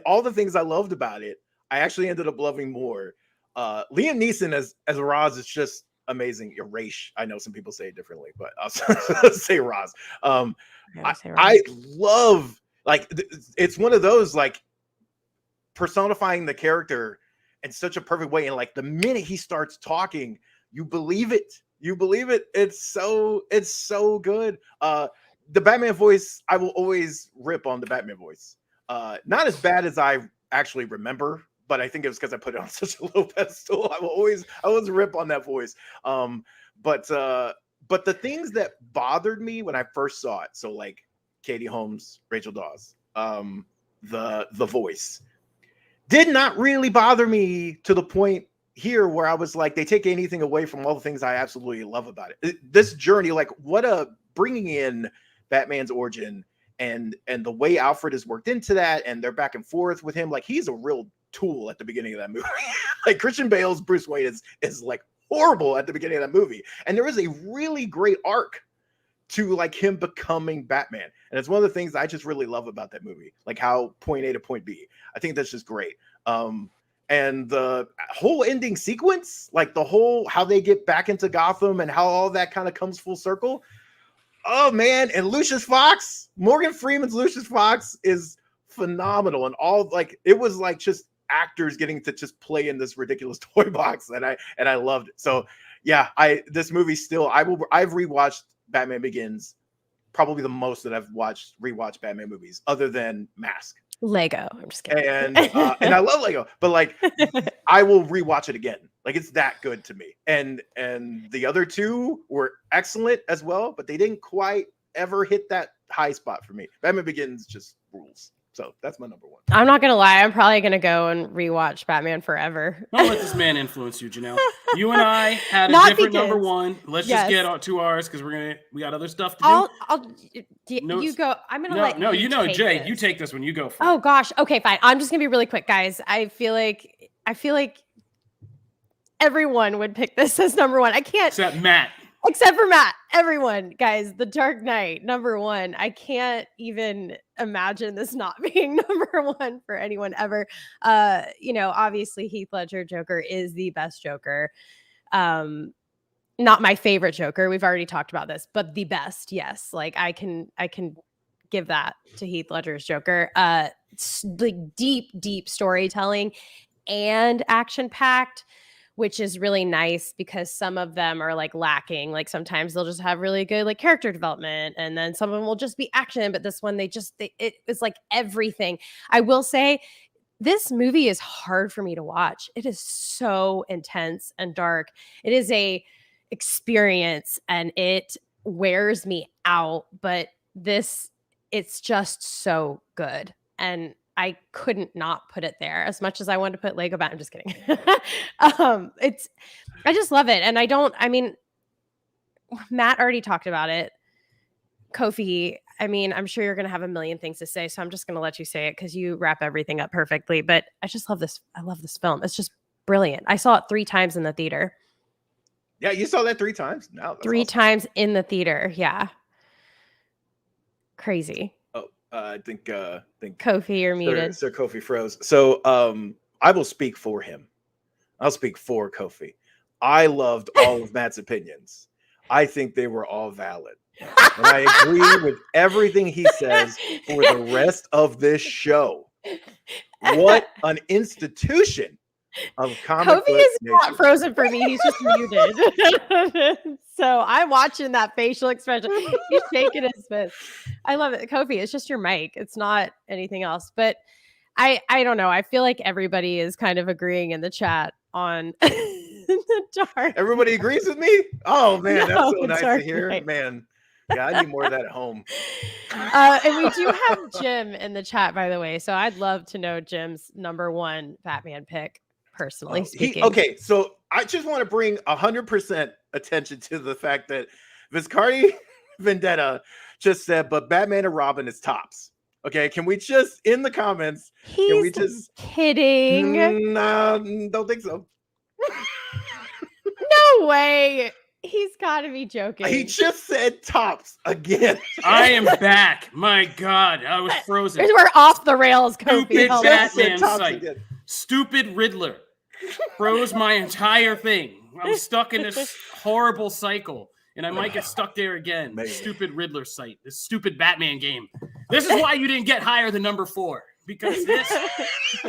[SPEAKER 3] all the things I loved about it, I actually ended up loving more. Liam Neeson as Roz is just amazing. Raish. I know some people say it differently, but I'll say Roz. I love, like, it's one of those, like, personifying the character in such a perfect way. And like the minute he starts talking, you believe it. It's so good. The Batman voice, I will always rip on the Batman voice. Not as bad as I actually remember, but I think it was because I put it on such a low pedestal. I always rip on that voice. But the things that bothered me when I first saw it, so like Katie Holmes, Rachel Dawes, the voice, did not really bother me to the point here where I was like, they take anything away from all the things I absolutely love about it. This journey, like, what a bringing in Batman's origin and the way Alfred is worked into that, and they're back and forth with him. Like, he's a real tool at the beginning of that movie. Like, Christian Bale's Bruce Wayne is like horrible at the beginning of that movie, and there is a really great arc to like him becoming Batman, and it's one of the things I just really love about that movie, like how point A to point B. I think that's just great. And the whole ending sequence, like the whole how they get back into Gotham and how all that kind of comes full circle. Oh man, and Lucius Fox, Morgan Freeman's Lucius Fox is phenomenal, and all, like, it was like just actors getting to just play in this ridiculous toy box, and I loved it. So yeah, this movie still, I've rewatched Batman Begins probably the most that I've rewatched Batman movies, other than Mask.
[SPEAKER 2] Lego. I'm just kidding.
[SPEAKER 3] And I love Lego, but like I will rewatch it again. Like, it's that good to me. And the other two were excellent as well, but they didn't quite ever hit that high spot for me. Batman Begins just rules. So that's my number 1.
[SPEAKER 2] I'm not gonna lie, I'm probably gonna go and rewatch Batman Forever.
[SPEAKER 1] Don't let this man influence you, Janelle. You and I had a different number 1. Let's just get on 2 hours because we got other stuff to do.
[SPEAKER 2] You go. I'm gonna let
[SPEAKER 1] no.
[SPEAKER 2] you
[SPEAKER 1] know, Jay,
[SPEAKER 2] this.
[SPEAKER 1] you take this one. You go first.
[SPEAKER 2] Oh gosh. Okay, fine. I'm just gonna be really quick, guys. I feel like everyone would pick this as number 1. I can't.
[SPEAKER 1] Except Matt.
[SPEAKER 2] Except for Matt, everyone, guys, The Dark Knight, #1. I can't even imagine this not being #1 for anyone ever. Obviously Heath Ledger Joker is the best Joker. Not my favorite Joker. We've already talked about this, but the best, yes. Like I can give that to Heath Ledger's Joker. Like deep storytelling and action packed, which is really nice because some of them are like lacking. Like sometimes they'll just have really good like character development, and then some of them will just be action. But this one, it was like everything. I will say, this movie is hard for me to watch. It is so intense and dark. It is a experience and it wears me out. But it's just so good. And I couldn't not put it there as much as I wanted to put Lego Batman. I'm just kidding. I just love it. And Matt already talked about it. Kofi, I'm sure you're going to have a million things to say, so I'm just going to let you say it because you wrap everything up perfectly. But I just love this. I love this film. It's just brilliant. I saw it 3 times in the theater.
[SPEAKER 3] Yeah, you saw that 3 times? No, that's
[SPEAKER 2] 3
[SPEAKER 3] awesome.
[SPEAKER 2] times in the theater. Yeah. Crazy.
[SPEAKER 3] I think
[SPEAKER 2] Kofi, you're muted.
[SPEAKER 3] Sir Kofi froze. So I will speak for him. I'll speak for Kofi. I loved all of Matt's opinions. I think they were all valid. And I agree with everything he says for the rest of this show. What an institution of comic
[SPEAKER 2] Kofi
[SPEAKER 3] book
[SPEAKER 2] is
[SPEAKER 3] nation.
[SPEAKER 2] not frozen for me. He's just muted. So I'm watching that facial expression. He's shaking his fist. I love it. Kofi, it's just your mic. It's not anything else. But I don't know. I feel like everybody is kind of agreeing in the chat on the dark.
[SPEAKER 3] Everybody agrees with me? Oh man, that's so
[SPEAKER 2] No,
[SPEAKER 3] nice
[SPEAKER 2] Dark
[SPEAKER 3] to hear.
[SPEAKER 2] Knight.
[SPEAKER 3] Man. Yeah, I need more of that at home.
[SPEAKER 2] And we do have Jim in the chat, by the way. So I'd love to know Jim's #1 Batman pick, personally speaking.
[SPEAKER 3] Okay, so I just want to bring 100% attention to the fact that Viscardi Vendetta just said, but Batman and Robin is tops. Okay, can we just, in the comments, can we just...
[SPEAKER 2] kidding.
[SPEAKER 3] Nah, don't think so.
[SPEAKER 2] No way. He's got to be joking.
[SPEAKER 3] He just said tops again.
[SPEAKER 1] I am back. My God, I was frozen.
[SPEAKER 2] We're off the rails, Kofi.
[SPEAKER 1] Stupid
[SPEAKER 2] Help us.
[SPEAKER 1] Batman
[SPEAKER 3] Tops
[SPEAKER 1] site.
[SPEAKER 3] again.
[SPEAKER 1] Stupid Riddler. Froze my entire thing. I'm stuck in this horrible cycle, and I might get stuck there again.
[SPEAKER 3] Maybe.
[SPEAKER 1] Stupid Riddler site. This stupid Batman game. This is why you didn't get higher than #4. Because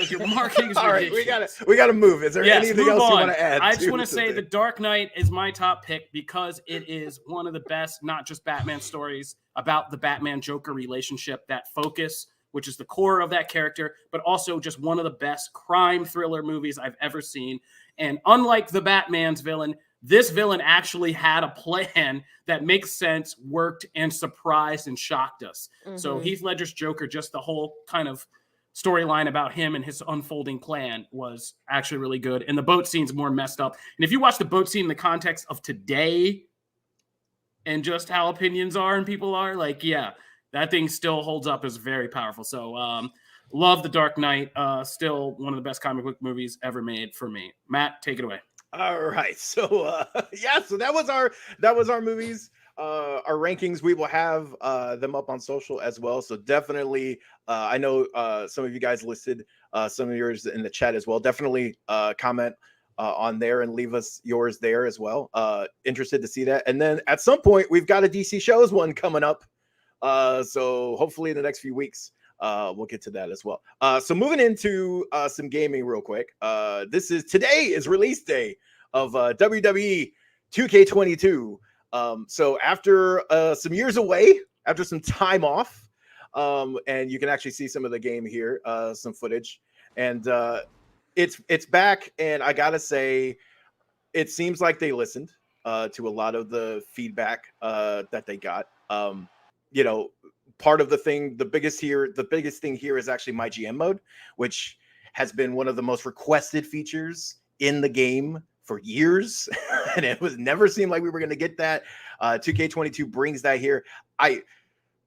[SPEAKER 1] your marketing is
[SPEAKER 3] All right,
[SPEAKER 1] ridiculous.
[SPEAKER 3] we gotta move. Is there anything else you want to add?
[SPEAKER 1] I just want to say The Dark Knight is my top pick because it is one of the best, not just Batman stories about the Batman-Joker relationship, that focus, which is the core of that character, but also just one of the best crime thriller movies I've ever seen. And unlike the Batman's villain, this villain actually had a plan that makes sense, worked, and surprised and shocked us. Mm-hmm. So Heath Ledger's Joker, just the whole kind of storyline about him and his unfolding plan was actually really good. And the boat scene's more messed up. And if you watch the boat scene in the context of today and just how opinions are and people are, like, yeah, that thing still holds up as very powerful. So love The Dark Knight. Still one of the best comic book movies ever made for me. Matt, take it away.
[SPEAKER 3] All right. So so that was our movies. Our rankings. We will have them up on social as well. So definitely, I know some of you guys listed some of yours in the chat as well. Definitely comment on there and leave us yours there as well. Interested to see that. And then at some point, we've got a DC Shows one coming up. So hopefully in the next few weeks, we'll get to that as well. So moving into some gaming real quick. Today is release day of WWE 2K22. So after some years away, after some time off, and you can actually see some of the game here, some footage, and it's back. And I gotta say, it seems like they listened to a lot of the feedback that they got. Part of the biggest thing here is actually my GM mode, which has been one of the most requested features in the game for years, and it was never seemed like we were going to get that. 2K22 brings that here.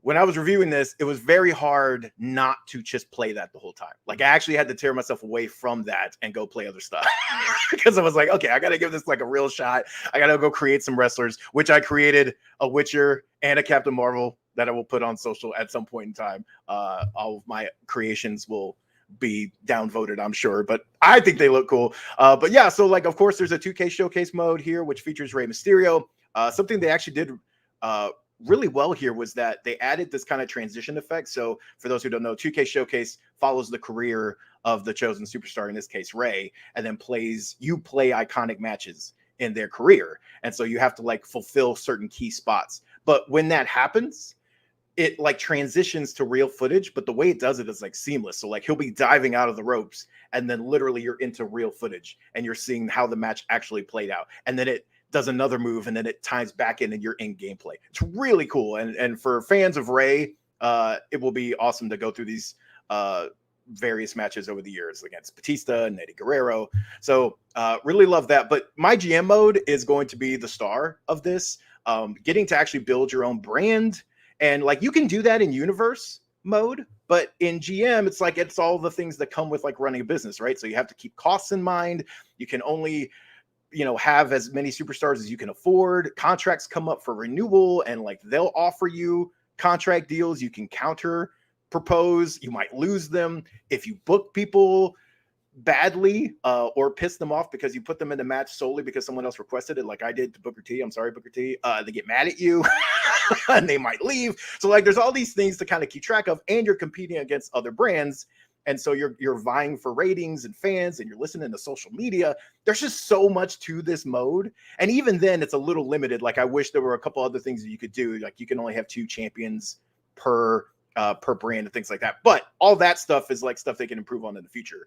[SPEAKER 3] when I was reviewing this, it was very hard not to just play that the whole time. Like I actually had to tear myself away from that and go play other stuff because I was like, okay, I got to give this like a real shot. I got to go create some wrestlers, which I created a Witcher and a Captain Marvel that I will put on social at some point in time. All of my creations will be downvoted, I'm sure, but I think they look cool. But yeah, so like, of course, there's a 2K showcase mode here, which features Rey Mysterio. Something they actually did really well here was that they added this kind of transition effect. So for those who don't know, 2K Showcase follows the career of the chosen superstar, in this case Rey, and then you play iconic matches in their career. And so you have to like fulfill certain key spots. But when that happens, it like transitions to real footage, but the way it does it is like seamless. So like he'll be diving out of the ropes and then literally you're into real footage and you're seeing how the match actually played out. And then it does another move and then it ties back in and you're in gameplay. It's really cool. And for fans of Rey, it will be awesome to go through these various matches over the years against Batista and Eddie Guerrero. So really love that. But my GM mode is going to be the star of this, getting to actually build your own brand. And like you can do that in universe mode, but in GM, it's like it's all the things that come with like running a business, right? So you have to keep costs in mind. You can only have as many superstars as you can afford. Contracts come up for renewal and like they'll offer you contract deals. You can counter propose. You might lose them if you book people badly or piss them off because you put them in the match solely because someone else requested it, like I did to Booker T. I'm sorry, Booker T. They get mad at you and they might leave. So like there's all these things to kind of keep track of, and you're competing against other brands. And so you're vying for ratings and fans, and you're listening to social media. There's just so much to this mode. And even then, it's a little limited. Like I wish there were a couple other things that you could do. Like you can only have 2 champions per brand and things like that. But all that stuff is like stuff they can improve on in the future.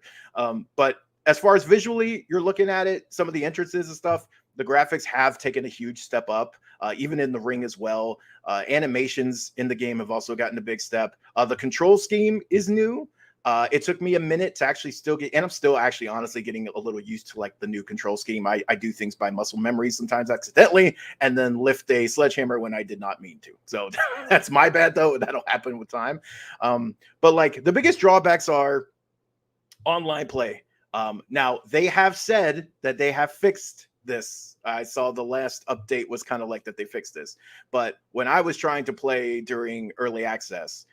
[SPEAKER 3] But as far as visually, you're looking at it, some of the entrances and stuff, the graphics have taken a huge step up, even in the ring as well. Animations in the game have also gotten a big step. The control scheme is new. It took me a minute to actually still get, and I'm still actually honestly getting a little used to like the new control scheme. I do things by muscle memory sometimes accidentally, and then lift a sledgehammer when I did not mean to. So that's my bad though. That'll happen with time. But like the biggest drawbacks are online play. Now they have said that they have fixed this. I saw the last update was kind of like that they fixed this. But when I was trying to play during early access,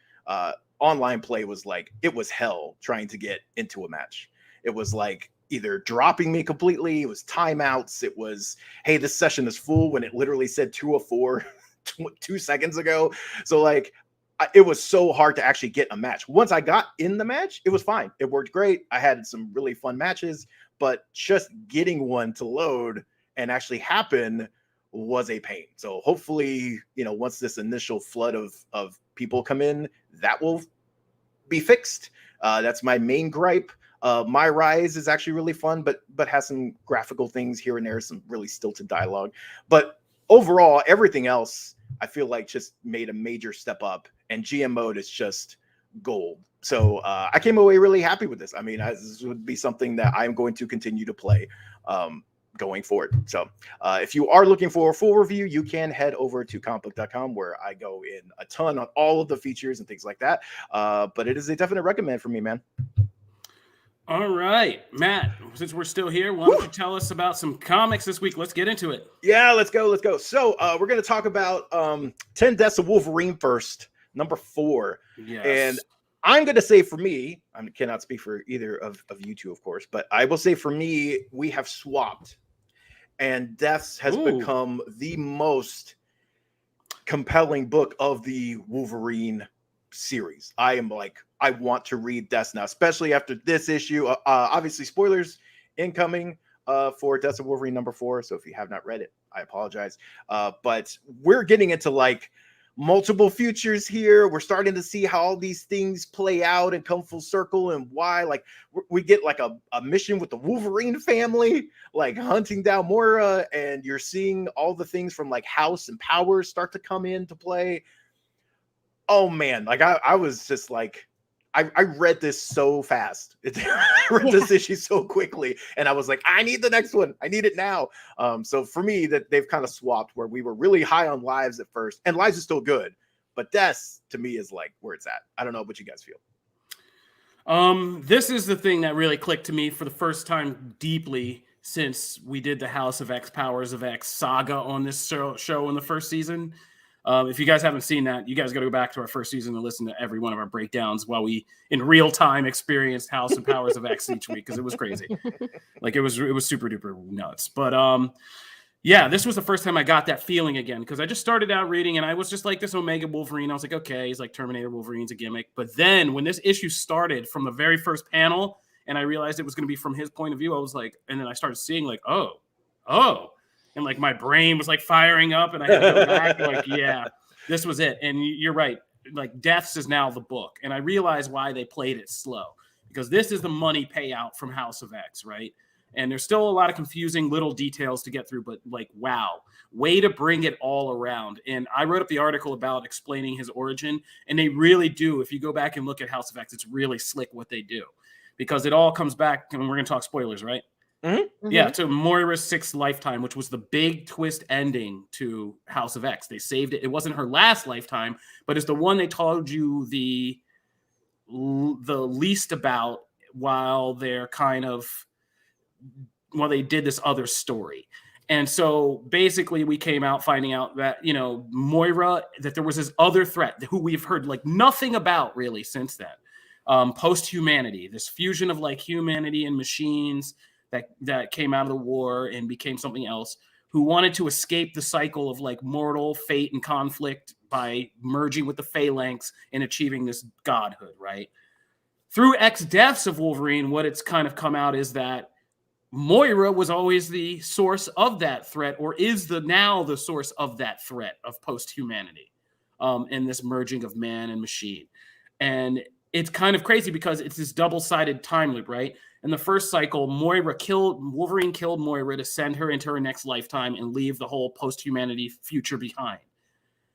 [SPEAKER 3] online play was like, it was hell trying to get into a match. It was like either dropping me completely. It was timeouts. It was, hey, this session is full when it literally said 2 of 4 2 seconds ago. So like, it was so hard to actually get a match. Once I got in the match, it was fine. It worked great. I had some really fun matches, but just getting one to load and actually happen was a pain. So hopefully, once this initial flood of people come in, that will be fixed. That's my main gripe. My Rise is actually really fun, but has some graphical things here and there, some really stilted dialogue. But overall, everything else I feel like just made a major step up, and GM mode is just gold. So I came away really happy with this. I mean, this would be something that I'm going to continue to play going forward. So if you are looking for a full review, you can head over to Comicbook.com, where I go in a ton on all of the features and things like that. But it is a definite recommend for me, man.
[SPEAKER 1] All right, Matt, since we're still here, why don't you tell us about some comics this week? Let's get into it.
[SPEAKER 3] Yeah, let's go. So we're going to talk about 10 Deaths of Wolverine first, number 4.
[SPEAKER 1] Yes.
[SPEAKER 3] And I'm going to say for me, I cannot speak for either of you two, of course, but I will say for me, we have swapped. And Deaths has become the most compelling book of the Wolverine series. I am like, I want to read Deaths now, especially after this issue. Obviously, spoilers incoming for Deaths of Wolverine number 4. So if you have not read it, I apologize. But we're getting into like multiple futures here. We're starting to see how all these things play out and come full circle, and why like we get like a mission with the Wolverine family, like hunting down Moira, and you're seeing all the things from like House and Powers start to come into play. Oh man, like I was just like, I read this so fast. I read this issue so quickly, and I was like, I need the next one. I need it now. So for me, that they've kind of swapped, where we were really high on Lives at first, and Lives is still good, But Deaths to me is like where it's at. I don't know what you guys feel.
[SPEAKER 1] This is the thing that really clicked to me for the first time deeply since we did the House of X, Powers of X saga on this show in the first season. If you guys haven't seen that, you guys got to go back to our first season and listen to every one of our breakdowns while we in real time experienced House and Powers of X each week, because it was crazy. Like it was super duper nuts. But yeah, this was the first time I got that feeling again, because I just started out reading and I was just like, this Omega Wolverine. I was like, okay, he's like Terminator Wolverine's a gimmick. But then when this issue started from the very first panel and I realized it was going to be from his point of view, I was like, and then I started seeing like, oh. And like my brain was like firing up and I had to go back like, yeah, this was it. And you're right. Like Deaths is now the book. And I realized why they played it slow, because this is the money payout from House of X, right? And there's still a lot of confusing little details to get through, but like, wow, way to bring it all around. And I wrote up the article about explaining his origin, and they really do. If you go back and look at House of X, it's really slick what they do, because it all comes back, and we're going to talk spoilers, right?
[SPEAKER 3] Mm-hmm.
[SPEAKER 1] Yeah, to Moira's sixth lifetime, which was the big twist ending to House of X. They saved it. It wasn't her last lifetime, but it's the one they told you the least about while they did this other story. And so basically we came out finding out that, you know, Moira, that there was this other threat who we've heard like nothing about really since then. Post-humanity, this fusion of like humanity and machines that came out of the war and became something else, who wanted to escape the cycle of like mortal fate and conflict by merging with the Phalanx and achieving this godhood, right? Through X Deaths of Wolverine, what it's kind of come out is that Moira was always the source of that threat, or is now the source of that threat of post-humanity, and this merging of man and machine. And it's kind of crazy because it's this double-sided time loop, right? In the first cycle, Wolverine killed Moira to send her into her next lifetime and leave the whole post-humanity future behind.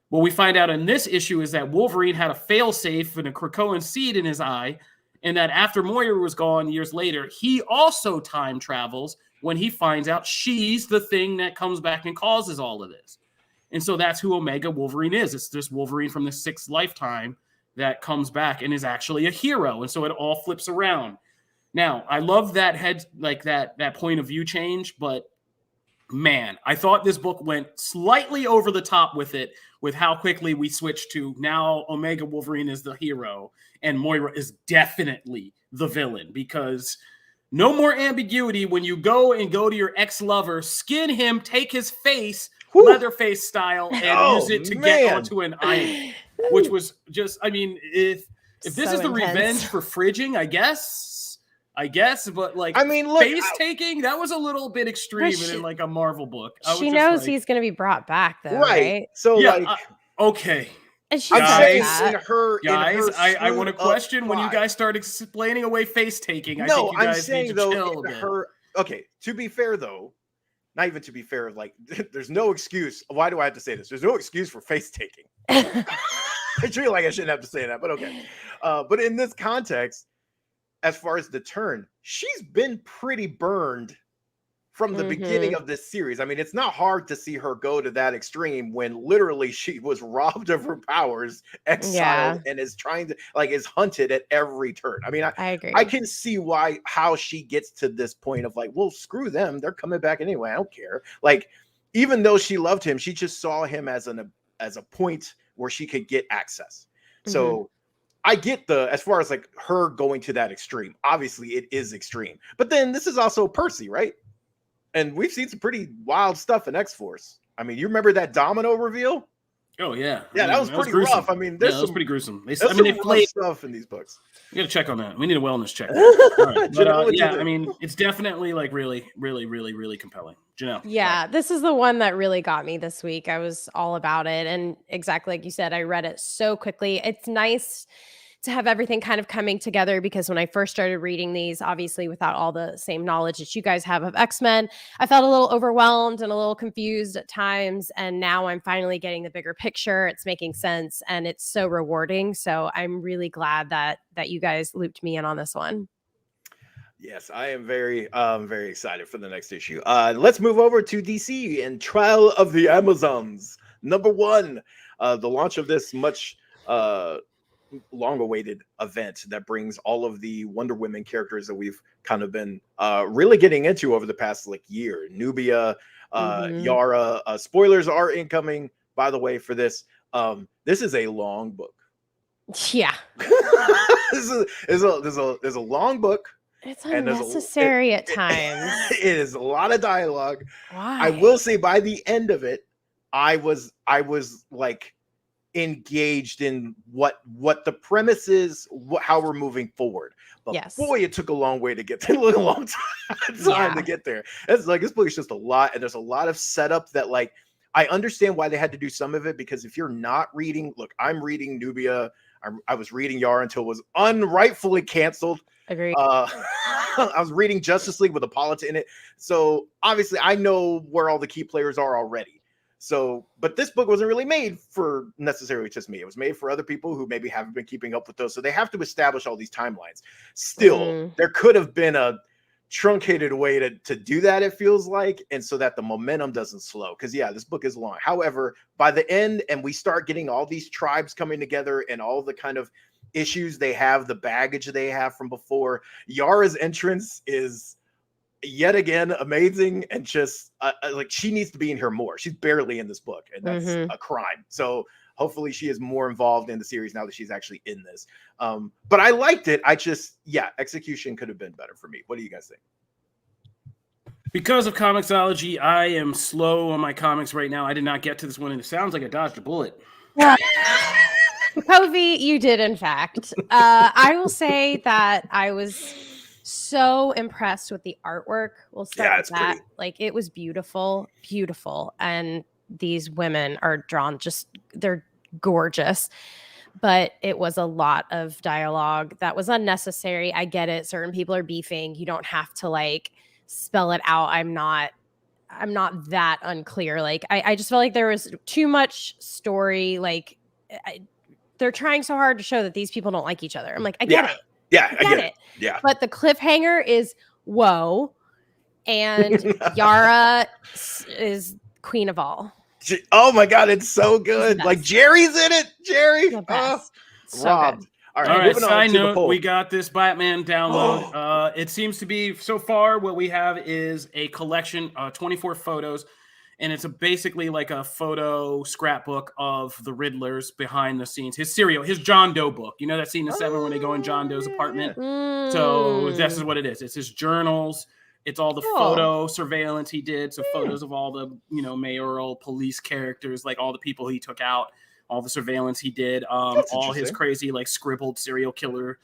[SPEAKER 1] What we find out in this issue is that Wolverine had a failsafe and a Krakoan seed in his eye, and that after Moira was gone years later, he also time travels when he finds out she's the thing that comes back and causes all of this. And so that's who Omega Wolverine is. It's this Wolverine from the sixth lifetime that comes back and is actually a hero. And so it all flips around. Now, I love that that point of view change, but man, I thought this book went slightly over the top with it, with how quickly we switched to now Omega Wolverine is the hero and Moira is definitely the villain, because no more ambiguity when you go to your ex-lover, skin him, take his face, Leatherface style, and use it to get onto an island, which was just, I mean, if this is the revenge for fridging, I guess, but like, I mean, look, face taking, that was a little bit extreme in like a Marvel book.
[SPEAKER 2] She knows he's going to be brought back, though, right?
[SPEAKER 3] So,
[SPEAKER 1] yeah, okay.
[SPEAKER 2] And she's
[SPEAKER 1] guys,
[SPEAKER 3] I
[SPEAKER 1] want to question when you guys start explaining away face taking. I think you guys need to chill a bit.
[SPEAKER 3] Okay, to be fair, though, not even to be fair, like, there's no excuse. Why do I have to say this? There's no excuse for face taking. I feel like I shouldn't have to say that, but okay. But in this context, as far as the turn, she's been pretty burned from the beginning of this series. I mean, it's not hard to see her go to that extreme when literally she was robbed of her powers, exiled, and is trying to, like, is hunted at every turn. I mean, I agree. I can see how she gets to this point of like, well, screw them. They're coming back anyway. I don't care. Like, even though she loved him, she just saw him as a point where she could get access. So I get as far as like her going to that extreme, obviously it is extreme, but then this is also Percy, right? And we've seen some pretty wild stuff in X-Force. I mean, you remember that Domino reveal?
[SPEAKER 1] Oh yeah.
[SPEAKER 3] Yeah, that was pretty rough. I mean,
[SPEAKER 1] that was pretty gruesome.
[SPEAKER 3] They played stuff in these books.
[SPEAKER 1] We got to check on that. We need a wellness check. All right. But, yeah, I mean, it's definitely like really, really, really, really compelling. Janelle.
[SPEAKER 2] Yeah, this is the one that really got me this week. I was all about it. And exactly like you said, I read it so quickly. It's nice to have everything kind of coming together, because when I first started reading these, obviously without all the same knowledge that you guys have of X-Men, I felt a little overwhelmed and a little confused at times. And now I'm finally getting the bigger picture. It's making sense and it's so rewarding. So I'm really glad that you guys looped me in on this one.
[SPEAKER 3] Yes, I am very excited for the next issue. Let's move over to DC and Trial of the Amazons. #1. the launch of this much long-awaited event that brings all of the Wonder Woman characters that we've kind of been really getting into over the past like year. Nubia, Yara. Spoilers are incoming, by the way, for this. This is a long book.
[SPEAKER 2] Yeah.
[SPEAKER 3] This is a long book.
[SPEAKER 2] It's unnecessary at times.
[SPEAKER 3] It is a lot of dialogue.
[SPEAKER 2] Why?
[SPEAKER 3] I will say by the end of it, I was like engaged in what the premise is, how we're moving forward. But
[SPEAKER 2] yes,
[SPEAKER 3] boy, it took a long way to get there. A long time to get there. It's like this book is just a lot, and there's a lot of setup that like I understand why they had to do some of it, because if you're not reading, look, I'm reading Nubia. I was reading Yara until it was unrightfully canceled.
[SPEAKER 2] Agreed.
[SPEAKER 3] I was reading Justice League with a politics in it, so obviously I know where all the key players are already. So, but this book wasn't really made for necessarily just me. It was made for other people who maybe haven't been keeping up with those. So they have to establish all these timelines. Still, there could have been a truncated way to do that, it feels like, and so that the momentum doesn't slow. Because yeah, this book is long. However, by the end, and we start getting all these tribes coming together and all the kind of issues they have, the baggage they have from before, Yara's entrance is yet again amazing, and just like she needs to be in here more. She's barely in this book, and that's a crime. So hopefully she is more involved in the series now that she's actually in this. But I liked it. I just, execution could have been better for me. What do you guys think?
[SPEAKER 1] Because of Comixology, I am slow on my comics right now. I did not get to this one, and it sounds like I dodged a bullet.
[SPEAKER 2] Kovi, you did, in fact. I will say that I was so impressed with the artwork. We'll start with that. Pretty. Like, it was beautiful, beautiful. And these women are drawn they're gorgeous. But it was a lot of dialogue that was unnecessary. I get it. Certain people are beefing. You don't have to like spell it out. I'm not that unclear. Like, I just felt like there was too much story. Like, they're trying so hard to show that these people don't like each other. I'm like, I get it.
[SPEAKER 3] Yeah, I get it. Yeah.
[SPEAKER 2] But the cliffhanger is whoa. And Yara is queen of all.
[SPEAKER 3] Oh my God, it's so good. Like Jerry's in it. Jerry.
[SPEAKER 2] So
[SPEAKER 3] Rob.
[SPEAKER 2] Good.
[SPEAKER 3] All right.
[SPEAKER 1] Side note, we got this Batman download. It seems to be, so far, what we have is a collection, 24 photos. And it's basically like a photo scrapbook of the Riddler's behind the scenes. His John Doe book. You know that scene in 7 when they go in John Doe's apartment? So this is what it is. It's his journals. It's all the photo surveillance he did. So photos of all the, mayoral police characters, like all the people he took out, all the surveillance he did, all his crazy, like scribbled serial killer,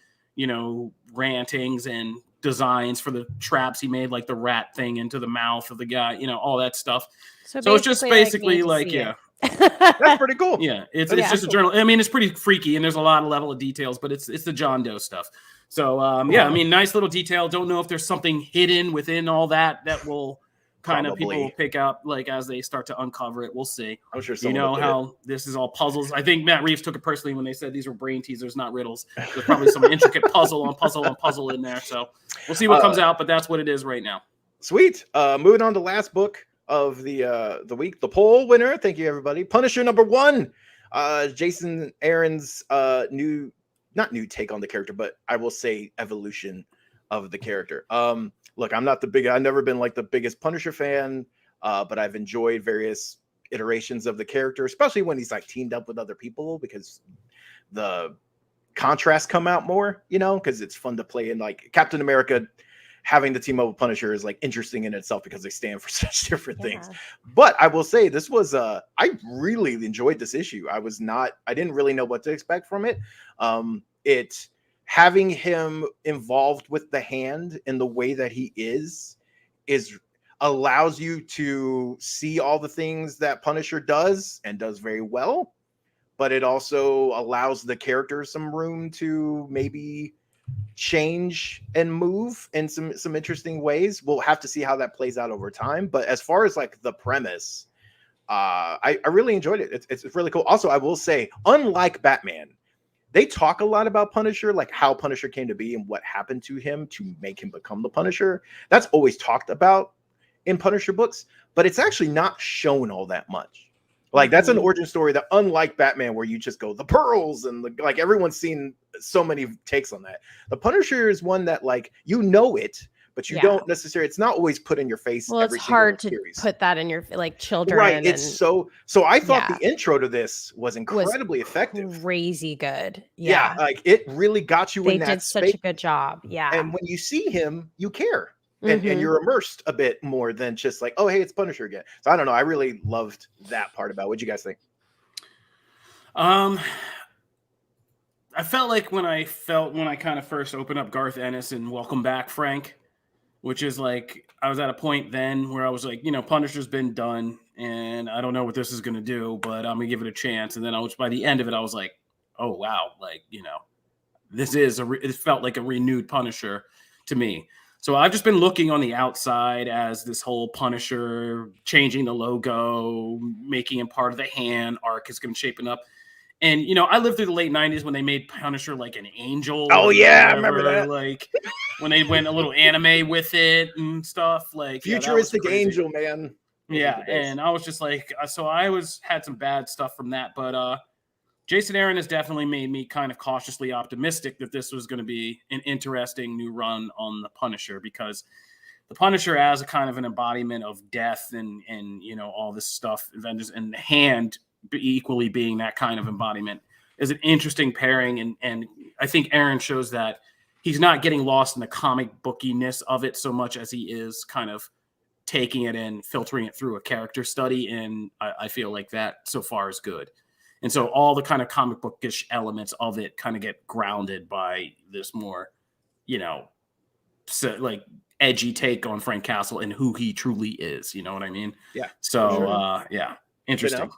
[SPEAKER 1] rantings and designs for the traps he made, like the rat thing into the mouth of the guy, all that stuff. So it's just basically
[SPEAKER 3] that's pretty cool.
[SPEAKER 1] Yeah, it's just a journal. I mean, it's pretty freaky, and there's a lot of level of details, but it's the John Doe stuff. So I mean, nice little detail. Don't know if there's something hidden within all that will kind of people will pick up like as they start to uncover it. We'll see.
[SPEAKER 3] I'm sure
[SPEAKER 1] how this is all puzzles. I think Matt Reeves took it personally when they said these were brain teasers, not riddles. There's probably some intricate puzzle in there. So we'll see what comes out, but that's what it is right now.
[SPEAKER 3] Sweet. Moving on to last book of the week, the poll winner. Thank you, everybody. Punisher #1. Jason Aaron's not new take on the character, but I will say evolution of the character. Look, I've never been like the biggest Punisher fan, but I've enjoyed various iterations of the character, especially when he's like teamed up with other people, because the contrasts come out more, because it's fun to play in. Like Captain America having the team up with Punisher is like interesting in itself because they stand for such different things. But I will say this was I really enjoyed this issue. I didn't really know what to expect from it. Having him involved with the Hand in the way that he is allows you to see all the things that Punisher does and does very well, but it also allows the character some room to maybe change and move in some interesting ways. We'll have to see how that plays out over time. But as far as like the premise, I really enjoyed it. It's really cool. Also, I will say, unlike Batman, they talk a lot about Punisher, like how Punisher came to be and what happened to him to make him become the Punisher. That's always talked about in Punisher books, but it's actually not shown all that much. Like that's an origin story that, unlike Batman, where you just go the pearls and like everyone's seen so many takes on that. The Punisher is one that like it, but you don't necessarily. It's not always put in your face.
[SPEAKER 2] Well,
[SPEAKER 3] every
[SPEAKER 2] it's hard to
[SPEAKER 3] series.
[SPEAKER 2] put that in your like children.
[SPEAKER 3] Right. It's so. I thought
[SPEAKER 2] Yeah.
[SPEAKER 3] the intro to this was incredibly effective.
[SPEAKER 2] Crazy good.
[SPEAKER 3] Yeah. Like it really got you in that
[SPEAKER 2] did
[SPEAKER 3] space.
[SPEAKER 2] such a good job. Yeah.
[SPEAKER 3] And when you see him, you care. And you're immersed a bit more than just like, oh, hey, it's Punisher again. So I don't know. I really loved that part about it. What'd you guys think?
[SPEAKER 1] I felt like when I kind of first opened up Garth Ennis and Welcome Back, Frank, which is like, I was at a point then where I was like, Punisher's been done and I don't know what this is going to do, but I'm going to give it a chance. And then by the end of it, I was like, oh, wow. Like, it felt like a renewed Punisher to me. So I've just been looking on the outside as this whole Punisher, changing the logo, making him part of the hand arc is going to shaping up. And, I lived through the late 90s when they made Punisher like an angel.
[SPEAKER 3] Oh, yeah, I remember that.
[SPEAKER 1] Like when they went a little anime with it and stuff. Like
[SPEAKER 3] futuristic angel, man.
[SPEAKER 1] Yeah, and I was just like, so I had some bad stuff from that. But Jason Aaron has definitely made me kind of cautiously optimistic that this was going to be an interesting new run on the Punisher, because the Punisher as a kind of an embodiment of death and all this stuff, Avengers, and the Hand equally being that kind of embodiment is an interesting pairing. And I think Aaron shows that he's not getting lost in the comic bookiness of it so much as he is kind of taking it and filtering it through a character study. And I feel like that so far is good. And so all the kind of comic bookish elements of it kind of get grounded by this more, like edgy take on Frank Castle and who he truly is. You know what I mean?
[SPEAKER 3] Yeah.
[SPEAKER 1] So, interesting.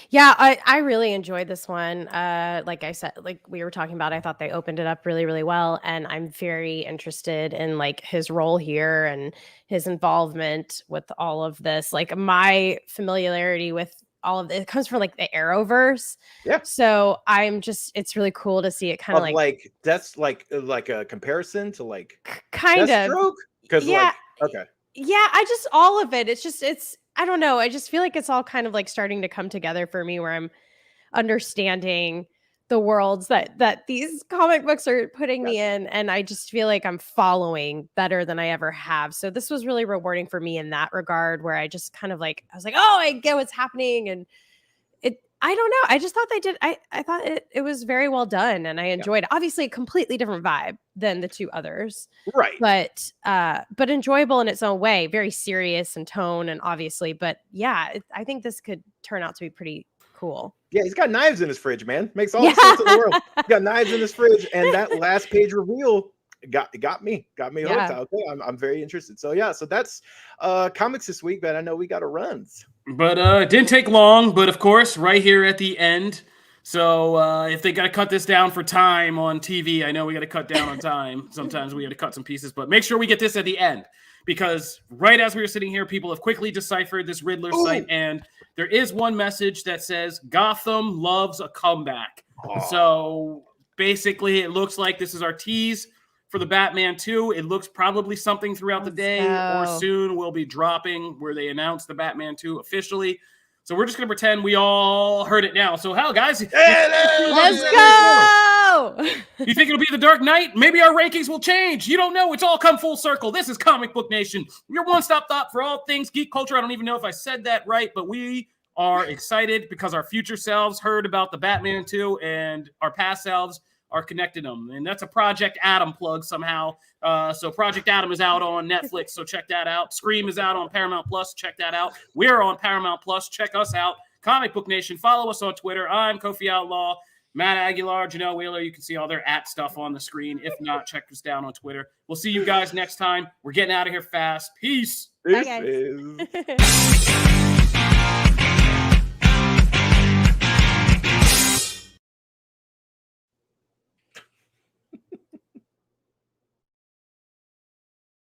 [SPEAKER 2] Yeah, I really enjoyed this one. Like I said, like we were talking about, I thought they opened it up really, really well. And I'm very interested in like his role here and his involvement with all of this. Like my familiarity with all of it comes from like the Arrowverse.
[SPEAKER 3] Yeah.
[SPEAKER 2] So it's really cool to see it kind of
[SPEAKER 3] like that's like a comparison to like
[SPEAKER 2] kind of.
[SPEAKER 3] Because
[SPEAKER 2] yeah.
[SPEAKER 3] Okay.
[SPEAKER 2] Yeah, all of it. It's I don't know. I just feel like it's all kind of like starting to come together for me where I'm understanding the worlds that these comic books are putting me in. And I just feel like I'm following better than I ever have. So this was really rewarding for me in that regard, where I just kind of I was like, oh, I get what's happening. And I don't know. I just thought they did. I thought it was very well done, and I enjoyed it. Obviously a completely different vibe than the two others.
[SPEAKER 3] Right.
[SPEAKER 2] But enjoyable in its own way, very serious in tone and obviously, but yeah, I think this could turn out to be pretty cool.
[SPEAKER 3] Yeah, he's got knives in his fridge, man. Makes all the sense in the world. He's got knives in his fridge, and that last page reveal got me hooked. Okay, I'm very interested. So so that's comics this week, but I know we got to run.
[SPEAKER 1] But it didn't take long, but of course, right here at the end. So if they got to cut this down for time on TV, I know we got to cut down on time. Sometimes we got to cut some pieces, but make sure we get this at the end, because right as we were sitting here, people have quickly deciphered this Riddler site, and there is one message that says Gotham loves a comeback. So basically, it looks like this is our tease for the Batman 2. It looks probably something throughout the day or soon we'll be dropping where they announce the Batman 2 officially. So we're just going to pretend we all heard it now. So hell, guys.
[SPEAKER 2] Let's go!
[SPEAKER 1] You think it'll be the Dark Knight? Maybe our rankings will change. You don't know. It's all come full circle. This is Comic Book Nation, your one-stop stop for all things geek culture. I don't even know if I said that right, but we are excited because our future selves heard about the Batman 2 and our past selves are connecting them. And that's a Project Adam plug somehow. So Project Adam is out on Netflix, so check that out. Scream is out on Paramount Plus. Check that out. We're on Paramount Plus. Check us out. Comic Book Nation. Follow us on Twitter. I'm Kofi Outlaw. Matt Aguilar, Janelle Wheeler. You can see all their @ stuff on the screen. If not, check us down on Twitter. We'll see you guys next time. We're getting out of here fast. Peace.
[SPEAKER 2] Bye, guys.